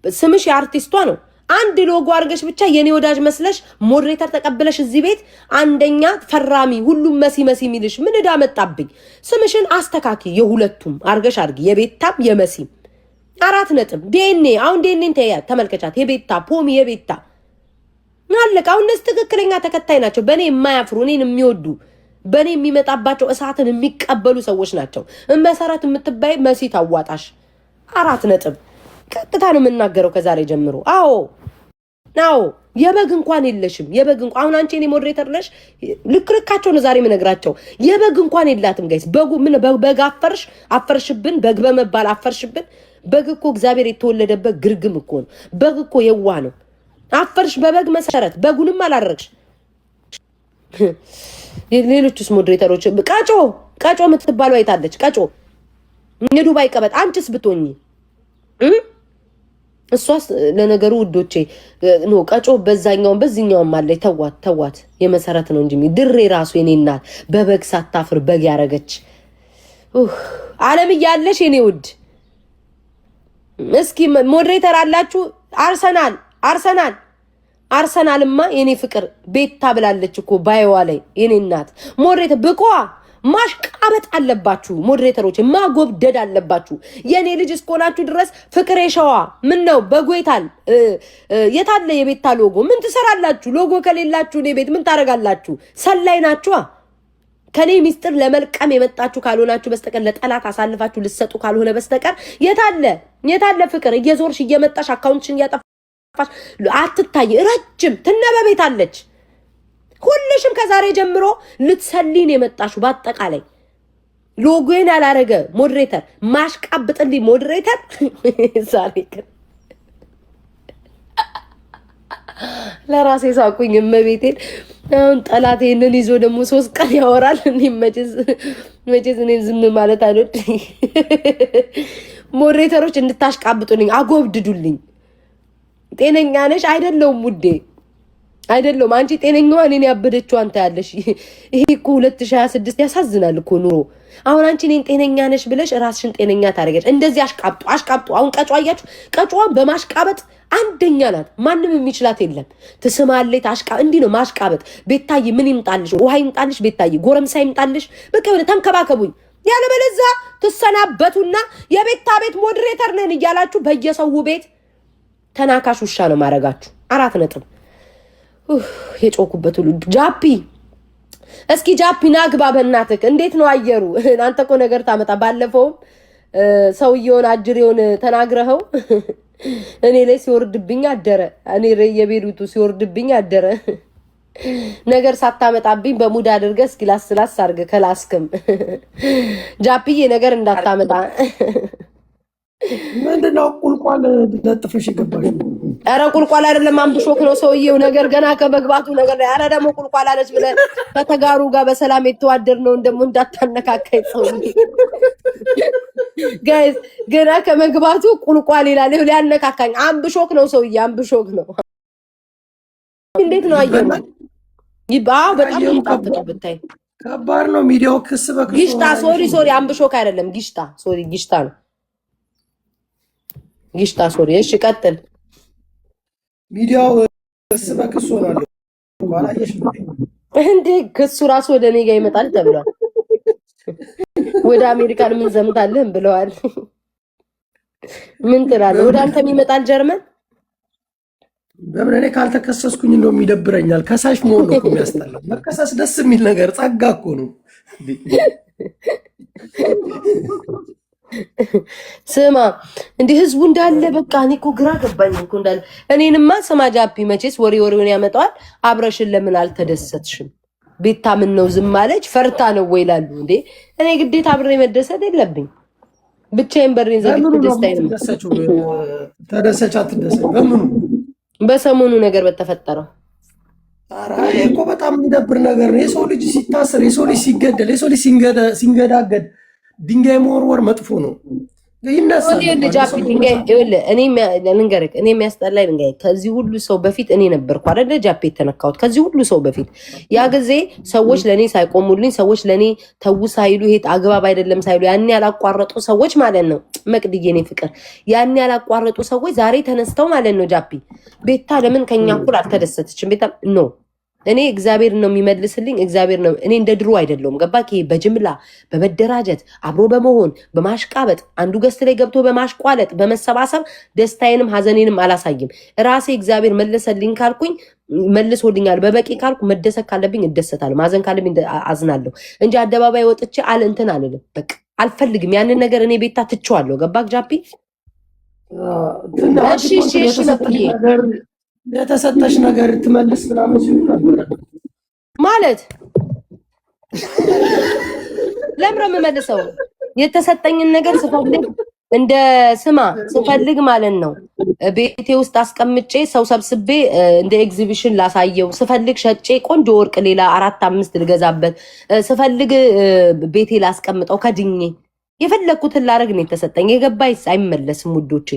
ስምሽ የአርቲስቷ ነው። አንድ ሎጎ አድርገሽ ብቻ የኔ ወዳጅ መስለሽ ሞዴሬተር ተቀብለሽ እዚህ ቤት አንደኛ ፈራሚ ሁሉም መሲ የሚልሽ ምን እዳ መጣብኝ? ስምሽን አስተካኪ፣ የሁለቱም አድርገሽ አድርጊ፣ የቤታም የመሲም 4 ነጥብ። ዲኤንኤ አሁን ዲኤንኤን ተመልከቻት። የቤታ ፖሚ የቤታ አለቃ። አሁን እነዚህ ትክክለኛ ተከታይ ናቸው። በእኔ የማያፍሩ እኔን የሚወዱ በእኔ የሚመጣባቸው እሳትን የሚቀበሉ ሰዎች ናቸው። መሰረት የምትባይ መሲ ታዋጣሽ 4 ነጥብ። ቀጥታ ነው የምናገረው ከዛሬ ጀምሮ። አዎ የበግ እንኳን የለሽም። የበግ እንኳን አሁን አንቺ እኔ ሞዴሬተር ነሽ። ልክልካቸው ነው ዛሬ የምነግራቸው። የበግ እንኳን የላትም ጋይስ። በጉ ምን በግ አፈርሽብን። በግ በመባል አፈርሽብን። በግ እኮ እግዚአብሔር የተወለደበት ግርግም እኮ ነው። በግ እኮ የዋህ ነው። አፈርሽ በበግ መሰረት። በጉንም አላረግሽ። ሌሎችስ ሞዴሬተሮች ቀጮ የምትባለው አይታለች። ቀጮ የዱባይ ቀበጥ። አንቺስ ብትሆኚ እሷስ ለነገሩ ውዶቼ ነው። ቀጮ በዚህኛውም አለች። ተዋት የመሰረት ነው እንጂ ድሬ ራሱ የኔ እናት በበግ ሳታፍር በግ ያረገች ዓለም እያለሽ የኔ ውድ። እስኪ ሞዴሬተር አላችሁ? አርሰናልማ የኔ ፍቅር ቤታ ብላለች እኮ ባይዋ ላይ የኔ እናት። ሞዴሬተር ብቋ ማሽቃበጥ አለባችሁ። ሞዴሬተሮች ማጎብደድ አለባችሁ። የኔ ልጅ እስኮናችሁ ድረስ ፍቅር የሸዋ ምን ነው በጎይታል የታለ የቤታ ሎጎ? ምን ትሰራላችሁ? ሎጎ ከሌላችሁ እኔ ቤት ምን ታረጋላችሁ? ሰላይ ናችኋ። ከኔ ሚስጥር ለመልቀም የመጣችሁ ካልሆናችሁ በስተቀር ለጠላት አሳልፋችሁ ልትሰጡ ካልሆነ በስተቀር የታለ ፍቅር? እየዞርሽ እየመጣሽ አካውንትሽን እያጠፋሽ አትታይ። ረጅም ትነበቤት አለች። ሁልሽም ከዛሬ ጀምሮ ልትሰሊን የመጣችሁ በአጠቃላይ ሎጎን ያላረገ ሞዴሬተር ማሽቃብጥልኝ ሞዴሬተር ዛሬ ግን ለራሴ ሳቁኝ። እመቤቴን አሁን ጠላት ይሄንን ይዞ ደግሞ 3 ቀን ያወራል። እኔ መቼስ እኔ ዝም ማለት አይደል። ሞዴሬተሮች እንድታሽቃብጡልኝ አጎብድዱልኝ። ጤነኛ ነሽ አይደለሁም ውዴ? አይደለም አንቺ ጤነኛዋ እኔን ያበደችው አንተ ያለሽ። ይሄ እኮ 2026 ያሳዝናል እኮ ኑሮ። አሁን አንቺ እኔን ጤነኛ ነሽ ብለሽ ራስሽን ጤነኛ ታደርገሽ። እንደዚህ አሽቃብጡ። አሁን ቀጫ አያችሁ? ቀጫዋን በማሽቃበጥ አንደኛ ናት። ማንም የሚችላት የለም። ትስማለች። እንዲህ ነው ማሽቃበጥ። ቤታዬ ምን ይምጣልሽ? ውሃ ይምጣልሽ? ቤታዬ ጎረምሳ ይምጣልሽ? በቃ የሆነ ተንከባከቡኝ። ያለበለዚያ ትሰናበቱና የቤታ ቤት ሞዴሬተር ነን እያላችሁ በየሰው ቤት ተናካሽ ውሻ ነው ማረጋችሁ። 4 ነጥብ። የጮኩበት ሁሉ ጃፒ። እስኪ ጃፒ ናግባ በእናትህ። እንዴት ነው አየሩ? አንተ እኮ ነገር ታመጣ። ባለፈውም ሰውየውን አጅሬውን ተናግረኸው እኔ ላይ ሲወርድብኝ አደረ። እኔ የቤሩቱ ሲወርድብኝ አደረ። ነገር ሳታመጣብኝ በሙድ አድርገህ እስኪ ላስላስ አድርገህ ከላስክም ጃፒዬ ነገር እንዳታመጣ። ምንድነው ቁልቋል ለጥፈሽ ገባሽ? ኧረ ቁልቋል አይደለም አምብሾክ ነው ሰውዬው። ነገር ገና ከመግባቱ ነገር ላይ ኧረ ደግሞ ቁልቋል አለች ብለህ ከተጋሩ ጋር በሰላም የተዋደር ነው ደግሞ እንዳታነካካይ ሰውዬ። ጋይስ ገና ከመግባቱ ቁልቋል ይላል። ሊያነካካኝ አምብሾክ ነው ሰውዬ፣ አምብሾክ ነው። እንዴት ነው አየው? ይባው በጣም ይጣፍጣል ብታይ። ከባድ ነው ሚዲያው ክስ በክስ። ጊሽታ ሶሪ አምብሾክ አይደለም ጊሽታ ጊሽታ ነው ጊሽታ ሶሪ። እሺ ቀጥል። ሚዲያው ክስ በክስ ሆኗል። ባላየሽ እንዴ ክሱ ራሱ ወደ እኔ ጋር ይመጣል ተብሏል። ወደ አሜሪካን ምን ዘምታለህ ብለዋል። ምን ትላለህ? ወደ አንተም ይመጣል ጀርመን። በምን እኔ ካልተከሰስኩኝ እንደውም ይደብረኛል። ከሳሽ መሆን ነው የሚያስጠላው። መከሰስ ደስ የሚል ነገር ጸጋ እኮ ነው። ስማ እንዲህ ህዝቡ እንዳለ በቃ እኔ እኮ ግራ ገባኝ እኮ እንዳለ። እኔንማ ስማ ጃፒ መቼስ ወሬውን ያመጣዋል። አብረሽን ለምን አልተደሰትሽም? ቤታ ምን ነው ዝም አለች? ፈርታ ነው ወይ ይላሉ እንዴ? እኔ ግዴታ አብሬ መደሰት የለብኝ። ብቻዬን በሬን ዘግቼ ደስታዬን ተደሰች አትደሰች በምኑ? በሰሞኑ ነገር በተፈጠረው። ኧረ እኮ በጣም የሚደብር ነገር ነው። የሰው ልጅ ሲታሰር፣ የሰው ልጅ ሲገደል፣ የሰው ልጅ ሲንገዳገድ ድንጋይ መወርወር መጥፎ ነው። ይነሳል ልንገርህ፣ እኔ የሚያስጠላኝ ልንገርህ፣ ከዚህ ሁሉ ሰው በፊት እኔ ነበርኩ አይደለ ጃፔ የተነካሁት። ከዚህ ሁሉ ሰው በፊት ያ ጊዜ ሰዎች ለእኔ ሳይቆሙልኝ፣ ሰዎች ለእኔ ተው ሳይሉ፣ ይሄ አግባብ አይደለም ሳይሉ ያን ያላቋረጡ ሰዎች ማለት ነው። መቅድዬ እኔ ፍቅር ያን ያላቋረጡ ሰዎች ዛሬ ተነስተው ማለት ነው ጃፒ ቤታ ለምን ከኛ እኩል አልተደሰተችም? ቤታ ኖ እኔ እግዚአብሔር ነው የሚመልስልኝ። እግዚአብሔር ነው። እኔ እንደ ድሮ አይደለሁም። ገባክ? በጅምላ በመደራጀት አብሮ በመሆን በማሽቃበጥ አንዱ ገስት ላይ ገብቶ በማሽቋለጥ በመሰባሰብ ደስታዬንም ሀዘኔንም አላሳይም። ራሴ እግዚአብሔር መለሰልኝ ካልኩኝ መልሶልኛል። በበቂ ካልኩ መደሰት ካለብኝ እደሰታለሁ፣ ማዘን ካለብኝ አዝናለሁ እንጂ አደባባይ ወጥቼ እንትን አልልም። በቃ አልፈልግም ያንን ነገር። እኔ ቤታ ትቼዋለሁ። ገባክ ጃፒ? የተሰጠሽ ነገር ትመልስ ምናምን ሲሉ ነበር ማለት ለምረ የምመልሰው የተሰጠኝን ነገር ስፈልግ እንደ ስፈልግ ማለት ነው። ቤቴ ውስጥ አስቀምጬ ሰው ሰብስቤ እንደ ኤግዚቢሽን ላሳየው ስፈልግ፣ ሸጬ ቆንጆ ወርቅ ሌላ 4-5 ልገዛበት ስፈልግ፣ ቤቴ ላስቀምጠው ከድኜ የፈለግኩትን ላደርግ ነው የተሰጠኝ። የገባይስ አይመለስም ውዶቼ።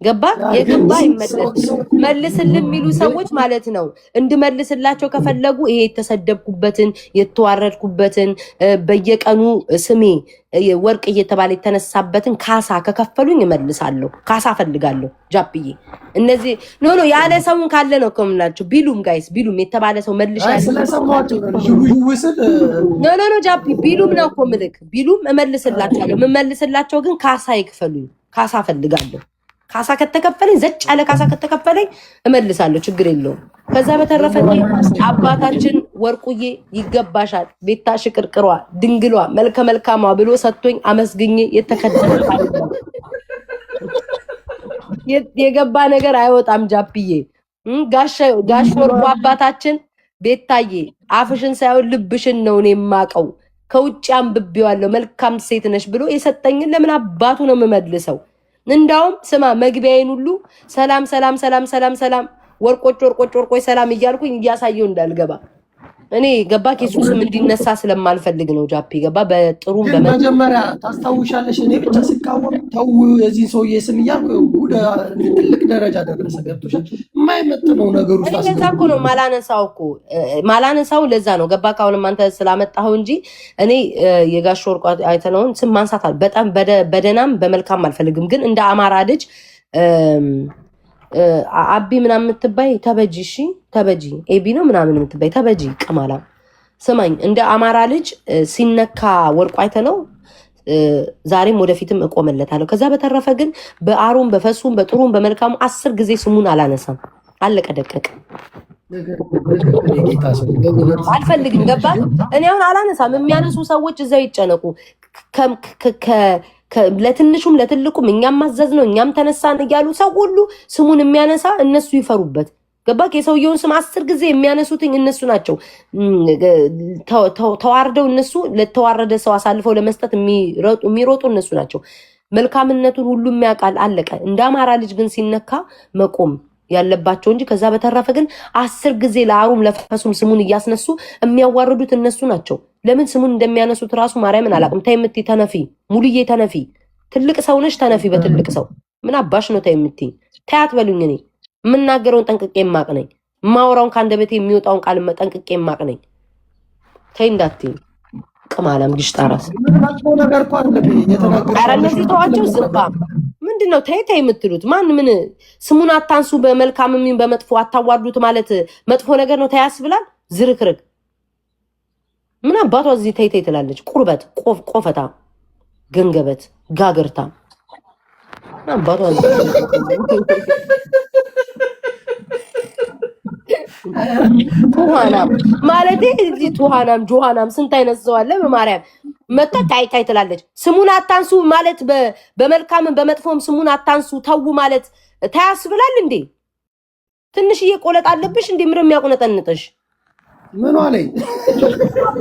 ገባ? የገባ መልስልን የሚሉ ሰዎች ማለት ነው። እንድመልስላቸው ከፈለጉ ይሄ የተሰደብኩበትን የተዋረድኩበትን በየቀኑ ስሜ ወርቅ እየተባለ የተነሳበትን ካሳ ከከፈሉኝ እመልሳለሁ። ካሳ ፈልጋለሁ ጃፕዬ። እነዚህ ኖ ያለ ሰውን ካለ ነው ከምናቸው። ቢሉም ጋይስ ቢሉም የተባለ ሰው ኖ ጃፒ ቢሉም ነው እኮ ምልክ ቢሉም እመልስላቸዋለሁ። የምመልስላቸው ግን ካሳ ይክፈሉኝ። ካሳ ፈልጋለሁ። ካሳ ከተከፈለኝ ዘጭ ያለ ካሳ ከተከፈለኝ እመልሳለሁ። ችግር የለውም። ከዛ በተረፈ አባታችን ወርቁዬ ይገባሻል፣ ቤታ ሽቅርቅሯ፣ ድንግሏ፣ መልከ መልካሟ ብሎ ሰጥቶኝ አመስግኜ የተከደለ የገባ ነገር አይወጣም ጃፕዬ። ጋሽ ወርቁ አባታችን ቤታዬ አፍሽን ሳይሆን ልብሽን ነው እኔ የማውቀው፣ ከውጭ አንብቤዋለሁ፣ መልካም ሴት ነሽ ብሎ የሰጠኝን ለምን አባቱ ነው የምመልሰው? እንዳውም ስማ መግቢያዬን ሁሉ ሰላም ሰላም ሰላም ሰላም ሰላም ወርቆች ሰላም እያልኩኝ እያሳየው እንዳልገባ እኔ ገባ ኬሱስም እንዲነሳ ስለማልፈልግ ነው ጃፒ። ገባ? በጥሩም በመጀመሪያ ታስታውሻለሽ፣ እኔ ብቻ ስቃወም ተው የዚህ ሰውዬ ስም እያልኩ ወደ ትልቅ ደረጃ ደረሰ። ገብቶሻል? የማይመጥነው ነገር ውስጥ ለዛ እኮ ነው ማላነሳው ለዛ ነው ገባ? ካሁንም አንተ ስላመጣኸው እንጂ እኔ የጋሽ ወርቁ አይተነውን ስም ማንሳት በጣም በደናም በመልካም አልፈልግም። ግን እንደ አማራ ልጅ አቢ ምናምን የምትባይ ተበጂ፣ እሺ ተበጂ ኤቢ ነው ምናምን የምትባይ ተበጂ ቅማላ ስማኝ፣ እንደ አማራ ልጅ ሲነካ ወርቁ አይተነው ዛሬም ወደፊትም እቆመለታለሁ። ከዛ በተረፈ ግን በአሩም በፈሱም በጥሩም በመልካሙ 10 ጊዜ ስሙን አላነሳም። አለቀ ደቀቀ። አልፈልግም። ገባ? እኔ አሁን አላነሳም። የሚያነሱ ሰዎች እዛ ይጨነቁ። ለትንሹም ለትልቁም እኛም ማዘዝ ነው እኛም ተነሳን እያሉ ሰው ሁሉ ስሙን የሚያነሳ እነሱ ይፈሩበት። ገባ? የሰውየውን ስም 10 ጊዜ የሚያነሱትኝ እነሱ ናቸው። ተዋርደው እነሱ ለተዋረደ ሰው አሳልፈው ለመስጠት የሚሮጡ እነሱ ናቸው። መልካምነቱን ሁሉም ያውቃል። አለቀ። እንደ አማራ ልጅ ግን ሲነካ መቆም ያለባቸው እንጂ ከዛ በተረፈ ግን 10 ጊዜ ለአሩም ለፈሱም ስሙን እያስነሱ የሚያዋርዱት እነሱ ናቸው። ለምን ስሙን እንደሚያነሱት ራሱ ማርያምን አላውቅም። ታይ የምትይ ተነፊ ሙሉዬ ተነፊ፣ ትልቅ ሰው ነሽ ተነፊ። በትልቅ ሰው ምን አባሽ ነው ታይ የምትይ? ታይ አትበሉኝ። እኔ የምናገረውን ጠንቅቄ የማቅ ነኝ። የማወራውን ከአንደበቴ የሚወጣውን ቃል ጠንቅቄ የማቅ ነኝ። ታይ እንዳትይ ቅማላም ግሽጣ ራስ ነገር እኮ ኧረ እነዚህ ተዋቸው። ዝባ ምንድን ነው ታይ ታይ የምትሉት? ማን ምን ስሙን አታንሱ፣ በመልካም በመጥፎ አታዋርዱት ማለት መጥፎ ነገር ነው። ታያስ ብላል ዝርክርክ ምን አባቷ እዚህ ታይ ታይ ትላለች? ቁርበት ቆፈታ ገንገበት ጋገርታ ምን አባቷ ቱሃናም ማለት እዚህ ቱሃናም ጆሃናም ስንት አይነት ሰው አለ በማርያም መጣ ታይ ትላለች። ስሙን አታንሱ ማለት በመልካም በመጥፎም ስሙን አታንሱ ተው ማለት ታያስብላል እንዴ? ትንሽዬ ቆለጥ አለብሽ እንዴ? ምንም የሚያቆነጠንጥሽ ምን አለኝ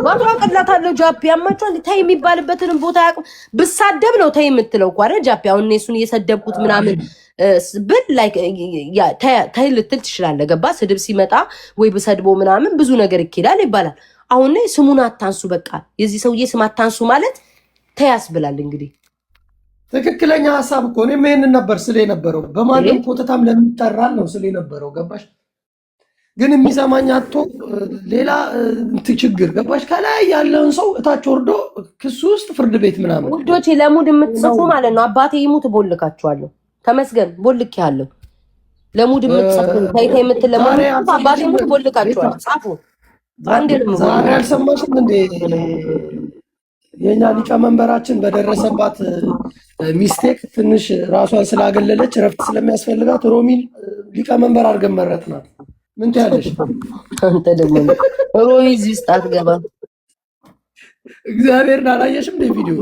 ማጥራቀላታለሁ። ጃፒ ያማቻል ታይ የሚባልበትን ቦታ ያቁ ብሳደብ ነው ታይ የምትለው እኮ አይደል? ጃፒ አሁን እሱን እየሰደብኩት ምናምን ብል ላይክ ታይ ልትል ትችላለህ። ገባ? ስድብ ሲመጣ ወይ ብሰድቦ ምናምን ብዙ ነገር ይኬዳል ይባላል። አሁን ላይ ስሙን አታንሱ፣ በቃ የዚህ ሰውዬ ስም አታንሱ ማለት ተያስብላል። እንግዲህ ትክክለኛ ሀሳብ እኮ እኔም ይሄንን ነበር ስለ ነበረው በማንም ኮተታም ለምን ይጠራል ነው ስለ ነበረው። ገባሽ? ግን የሚሰማኝ አጥቶ ሌላ ችግር ገባሽ? ከላይ ያለውን ሰው እታች ወርዶ ክሱ ውስጥ ፍርድ ቤት ምናምን። ውዶቼ ለሙድ የምትጽፉ ማለት ነው አባቴ ይሙት ቦልካችኋለሁ። ተመስገን ቦልክ ያለው ለሙድ የምትጽፉ ታይታ የምትለሙ አባቴ ይሙት ቦልካችኋለሁ። ጻፉ። ዛሬ አልሰማሽም እንዴ? የኛ ሊቀመንበራችን በደረሰባት ሚስቴክ ትንሽ ራሷን ስላገለለች ረፍት ስለሚያስፈልጋት ሮሚን ሊቀመንበር አድርገን መረጥናት። ምን ትያለሽ? አንተ ደግሞ ሮሚ እዚህ ውስጥ አትገባም። እግዚአብሔርን አላየሽም እንደ ቪዲዮ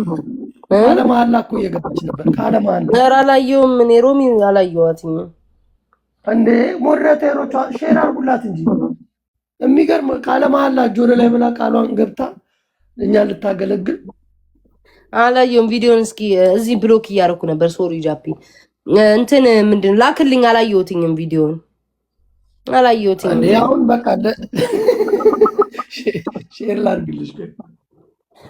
ቃለ መሃላ እኮ እየገባች ነበር። ቃለ መሃላ ኧረ አላየሁም እኔ ሮሚ አላየኋትም እንዴ። ሞዴሬተሮቿ ሼር አድርጉላት እንጂ የሚገርም ቃለ መሃላ ጆሮ ላይ ብላ ቃሏን ገብታ እኛ ልታገለግል አላየሁም። ቪዲዮን እስኪ እዚህ ብሎክ እያደረኩ ነበር። ሶሪ ጃፒ እንትን ምንድን ላክልኝ። አላየሁትኝም ቪዲዮን አላየሁትኝም። አሁን በቃ ሼር ላድርግልሽ።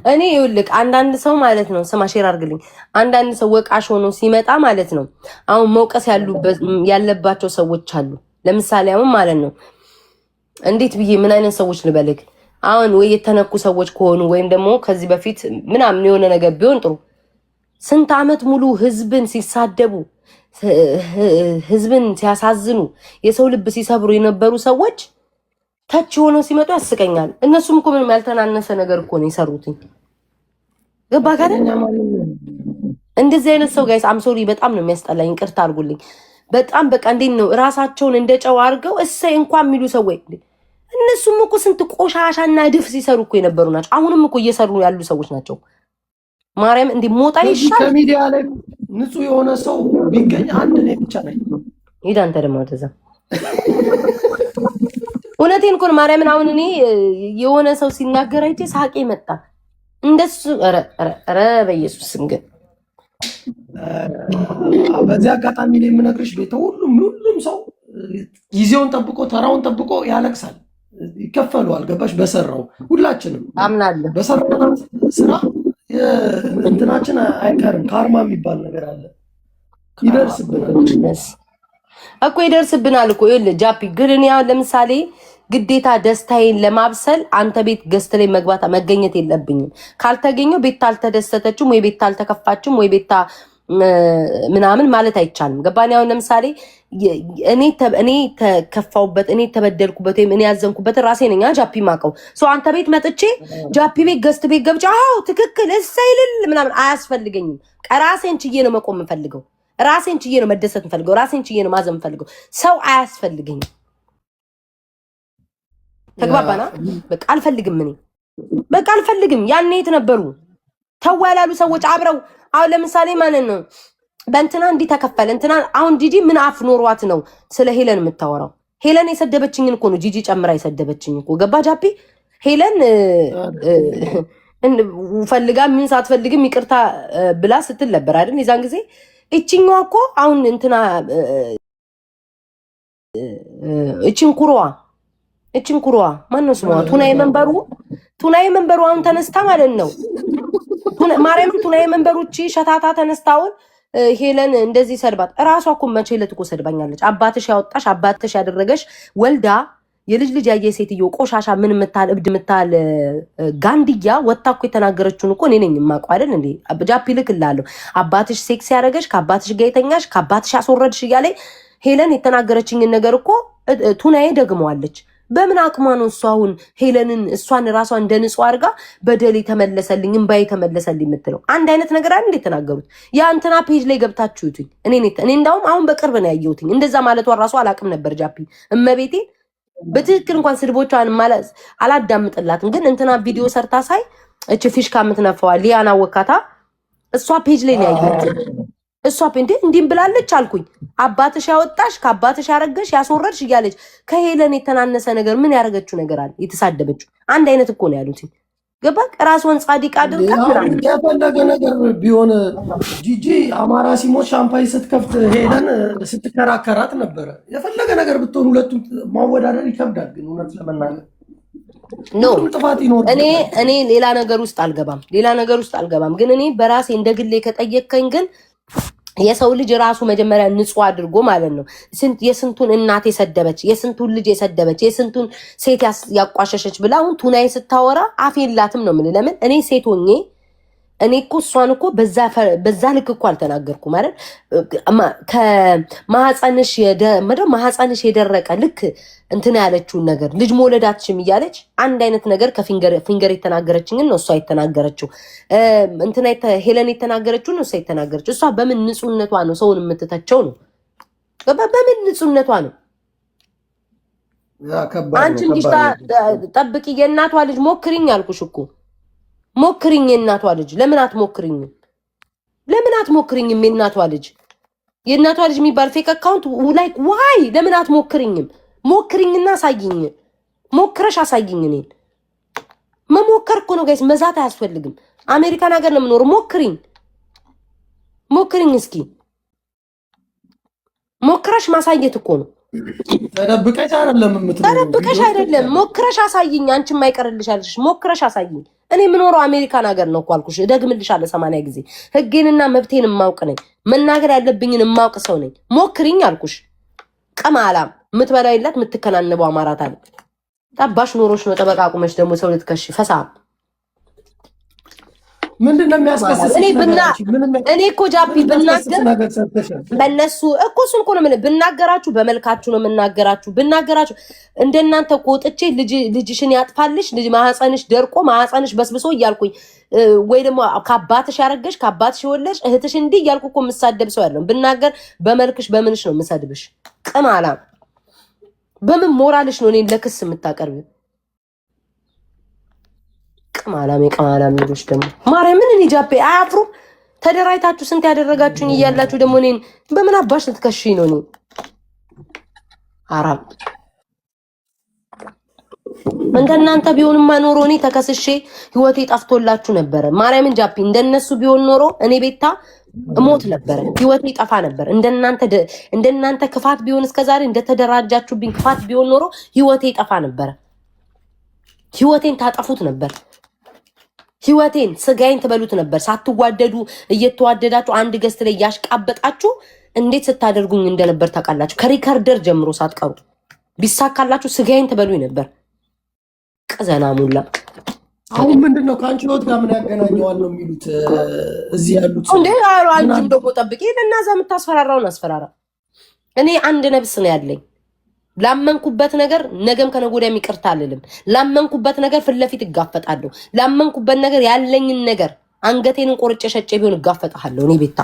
እኔ ይኸውልህ አንዳንድ ሰው ማለት ነው ስማ ሼር አድርግልኝ። አንዳንድ ሰው ወቃሽ ሆኖ ሲመጣ ማለት ነው አሁን መውቀስ ያለባቸው ሰዎች አሉ። ለምሳሌ አሁን ማለት ነው እንዴት ብዬ ምን አይነት ሰዎች ልበልግ? አሁን ወይ የተነኩ ሰዎች ከሆኑ ወይም ደግሞ ከዚህ በፊት ምናምን የሆነ ነገር ቢሆን ጥሩ። ስንት ዓመት ሙሉ ህዝብን ሲሳደቡ ህዝብን ሲያሳዝኑ የሰው ልብ ሲሰብሩ የነበሩ ሰዎች ታች ሆነው ሲመጡ ያስቀኛል። እነሱም እኮ ምንም ያልተናነሰ ነገር እኮ ነው የሰሩትኝ። ገባ ጋር እንደዚህ አይነት ሰው ጋይስ አምሶሪ በጣም ነው የሚያስጠላኝ። ይቅርታ አድርጉልኝ። በጣም በቃ እንዴት ነው ራሳቸውን እንደ ጨው አድርገው እሰይ እንኳን የሚሉ ሰዎች እነሱም እኮ ስንት ቆሻሻና ድፍ ሲሰሩ እኮ የነበሩ ናቸው። አሁንም እኮ እየሰሩ ያሉ ሰዎች ናቸው። ማርያም እንዲህ ሞጣ ይሻል ከሚዲያ ላይ ንጹህ የሆነ ሰው ቢገኝ አንድ ነው ብቻ ነኝ። ሂድ አንተ ደግሞ ተዛ እውነቴን እኮ ማርያምን። አሁን እኔ የሆነ ሰው ሲናገር አይቼ ሳቄ መጣ። እንደሱ ኧረ በኢየሱስ ስም ግን በዚህ አጋጣሚ ላይ የምነግርሽ ቤተ ሁሉም ሰው ጊዜውን ጠብቆ ተራውን ጠብቆ ያለቅሳል። ይከፈለዋል። ገባሽ? በሰራው ሁላችንም አምናለሁ። በሰራው ስራ እንትናችን አይቀርም። ካርማ የሚባል ነገር አለ። ይደርስብናል እኮ ይደርስብናል እኮ። ይኸውልህ ጃፒ ግን እኔ አሁን ለምሳሌ ግዴታ ደስታዬን ለማብሰል አንተ ቤት ገስት ላይ መገኘት የለብኝም። ካልተገኘው ቤታ አልተደሰተችም ወይ ቤታ አልተከፋችም ወይ ቤታ ምናምን ማለት አይቻልም። ገባኝ? አሁን ለምሳሌ እኔ ተከፋውበት እኔ ተበደልኩበት ወይም እኔ ያዘንኩበት ራሴ ነኝ ጃፒ ማቀው ሰው አንተ ቤት መጥቼ ጃፒ ቤት ገስት ቤት ገብቼ አዎ ትክክል እሰይልል ምናምን አያስፈልገኝም። ራሴን ችዬ ነው መቆም የምፈልገው። ራሴን ችዬ ነው መደሰት የምፈልገው። ራሴን ችዬ ነው ማዘን የምፈልገው። ሰው አያስፈልገኝም። ተግባባና? በቃ አልፈልግም። እኔ በቃ አልፈልግም። ያኔ የት ነበሩ ተዋላሉ ሰዎች አብረው? አሁን ለምሳሌ ማለት ነው በእንትና እንዲህ ተከፈለ እንትና። አሁን ጂጂ ምን አፍ ኖሯት ነው ስለ ሄለን የምታወራው? ሄለን የሰደበችኝን እኮ ነው ጂጂ ጨምራ የሰደበችኝ እኮ። ገባ ጃፒ? ሄለን ፈልጋ ምን ሳትፈልግም ይቅርታ ብላ ስትል ነበር አይደል? የዛን ጊዜ እቺኛዋ እኮ አሁን እንትና እቺን ኩሮዋ ማን ነው ስሟ? ቱናዬ መንበሩ አሁን ተነስታ ማለት ነው ማርያምን ቱናዬ መንበሩ እቺ ሸታታ ተነስታውን ሄለን እንደዚህ ሰድባት። እራሷ እኮ መቼ ዕለት እኮ ሰድባኛለች። አባትሽ ያወጣሽ አባትሽ ያደረገሽ ወልዳ የልጅ ያየ ሴትዮ ቆሻሻ ምን ምታል እብድ ምታል ጋንድያ ወጣ እኮ የተናገረችውን እኮ እኔ ነኝ የማውቀው አይደል እንዴ? ጃፒ ልክላለሁ። አባትሽ ሴክስ ያደረገሽ ከአባትሽ ጋር የተኛሽ ከአባትሽ ያስወረድሽ እያለ ሄለን የተናገረችኝን ነገር እኮ ቱናዬ ደግመዋለች። በምን አቅሟ ነው እሷ አሁን ሄለንን እሷን ራሷን እንደ ንጹህ አድርጋ በደል ተመለሰልኝ እምባዬ ተመለሰልኝ የምትለው? አንድ አይነት ነገር አይደል እንዴ ተናገሩት? ያ እንትና ፔጅ ላይ ገብታችሁትኝ እኔ እንዳውም አሁን በቅርብ ነው ያየሁትኝ። እንደዛ ማለቷን ራሱ አላቅም ነበር ጃፒ እመቤቴ። በትክክል እንኳን ስድቦቿን አላዳምጥላትም፣ ግን እንትና ቪዲዮ ሰርታ ሳይ እቺ ፊሽካ የምትነፋዋ ሊያና ወካታ እሷ ፔጅ ላይ ነው ያየሁት። እሷ እንዲህም ብላለች አልኩኝ። አባትሽ ያወጣሽ ከአባትሽ ያረገሽ ያስወረድሽ እያለች ከሄለን የተናነሰ ነገር ምን ያረገችው ነገር አለ? የተሳደበችው አንድ አይነት እኮ ነው ያሉት። ገባ ራስዎን ጻድቅ አድርጋ የፈለገ ነገር ቢሆን ጂጂ አማራ ሲሞት ሻምፓኝ ስትከፍት ሄለን ስትከራከራት ነበረ። የፈለገ ነገር ብትሆን ሁለቱም ማወዳደር ይከብዳል። ግን እውነት ለመናገር ኖ እኔ ሌላ ነገር ውስጥ አልገባም። ግን እኔ በራሴ እንደ ግሌ ከጠየቅከኝ ግን የሰው ልጅ ራሱ መጀመሪያ ንጹህ አድርጎ ማለት ነው የስንቱን እናት የሰደበች የስንቱን ልጅ የሰደበች የስንቱን ሴት ያቋሸሸች ብላ አሁን ቱናይ ስታወራ አፍ የላትም ነው ምን ለምን እኔ ሴት ሆኜ እኔ እኮ እሷን እኮ በዛ ልክ እኮ አልተናገርኩ ማለት ከማህፀንሽ የደረቀ ልክ እንትን ያለችውን ነገር ልጅ መውለዳትሽም እያለች አንድ አይነት ነገር ከፊንገር የተናገረችኝ ነው እሷ የተናገረችው እንትና ሄለን የተናገረችው ነው እሷ የተናገረችው። እሷ በምን ንጹህነቷ ነው ሰውን የምትተቸው ነው? በምን ንጹህነቷ ነው? አንቺ እንዲህ ጠብቂ የእናቷ ልጅ ሞክሪኝ አልኩሽ እኮ ሞክሪኝ የእናቷ ልጅ ለምን አትሞክሪኝም? የእናቷ ልጅ የሚባል ፌክ አካውንት ላይክ ዋይ ለምን አትሞክሪኝም? ሞክሪኝና አሳይኝ። ሞክረሽ አሳይኝ። እኔን መሞከር እኮ ነው ጋይስ፣ መዛት አያስፈልግም። አሜሪካን ሀገር ነው የምኖረው። ሞክሪኝ እስኪ ሞክረሽ ማሳየት እኮ ነው። ተደብቀሽ አይደለም ሞክረሽ አሳይኝ። አንቺም አይቀርልሻልሽ ሞክረሽ አሳይኝ። እኔ የምኖረው አሜሪካን ሀገር ነው እኮ አልኩሽ። እደግምልሻለሁ 80 ጊዜ። ህጌንና መብቴን የማውቅ ነኝ። መናገር ያለብኝን የማውቅ ሰው ነኝ። ሞክሪኝ አልኩሽ። ቀማላም የምትበላው የላት የምትከናንበው አማራት አለ። ጠባሽ ኖሮሽ ነው ጠበቃ ቁመሽ ደግሞ ሰው ልትከሽ ፈሳ ምንድነው የሚያስከስስ? እኔ እኮ ጃፒ ብናገር በእነሱ እኮ እሱን እኮ ነው የምልህ። ብናገራችሁ በመልካችሁ ነው ብናገራችሁ እንደናንተ እኮ ወጥቼ ልጅሽን ያጥፋልሽ ልጅ ማህፀንሽ ደርቆ ማህፀንሽ በስብሶ እያልኩኝ ወይ ደግሞ ከአባትሽ ያረገሽ ከአባትሽ የወለድሽ እህትሽ እንዲህ እያልኩ እኮ የምሳደብ ሰው አይደለም። ብናገር በመልክሽ በምንሽ ነው የምሰድብሽ? ቅማላ በምን ሞራልሽ ነው እኔን ለክስ የምታቀርቢው? ቀማላም ልጆች ደግሞ ማርያምን እኔ ጃፔ አያፍሩም። ተደራይታችሁ ስንት ያደረጋችሁኝ እያላችሁ ደግሞ እኔን በምን አባሽ ልትከሽኝ ነው? እኔ አራም እንደናንተ ቢሆንማ ኖሮ እኔ ተከስሼ ህይወቴ ጠፍቶላችሁ ነበረ። ማርያምን ጃፔ እንደነሱ ቢሆን ኖሮ እኔ ቤታ እሞት ነበረ፣ ህይወቴ ጠፋ ነበር። እንደናንተ ክፋት ቢሆን እስከዛሬ እንደተደራጃችሁብኝ ክፋት ቢሆን ኖሮ ህይወቴ ጠፋ ነበረ። ህይወቴን ታጠፉት ነበር። ህይወቴን ስጋዬን ትበሉት ነበር። ሳትዋደዱ እየተዋደዳችሁ አንድ ገስት ላይ ያሽቃበጣችሁ እንዴት ስታደርጉኝ እንደነበር ታውቃላችሁ። ከሪከርደር ጀምሮ ሳትቀሩ ቢሳካላችሁ ስጋዬን ትበሉኝ ነበር። ቀዘና ሙላ አሁን ምንድነው ከአንቺ ህይወት ጋር ምን ያገናኘዋል ነው የሚሉት እዚህ ያሉት እንዴ? አንቺም ደግሞ ጠብቂ እና እዛ የምታስፈራራውን አስፈራራ። እኔ አንድ ነብስ ነው ያለኝ። ላመንኩበት ነገር ነገም ከነገ ወዲያም ይቅርታ አልልም። ላመንኩበት ነገር ፊት ለፊት እጋፈጣለሁ። ላመንኩበት ነገር ያለኝን ነገር አንገቴን ቆርጬ ሸጬ ቢሆን እጋፈጣለሁ። እኔ ቤታ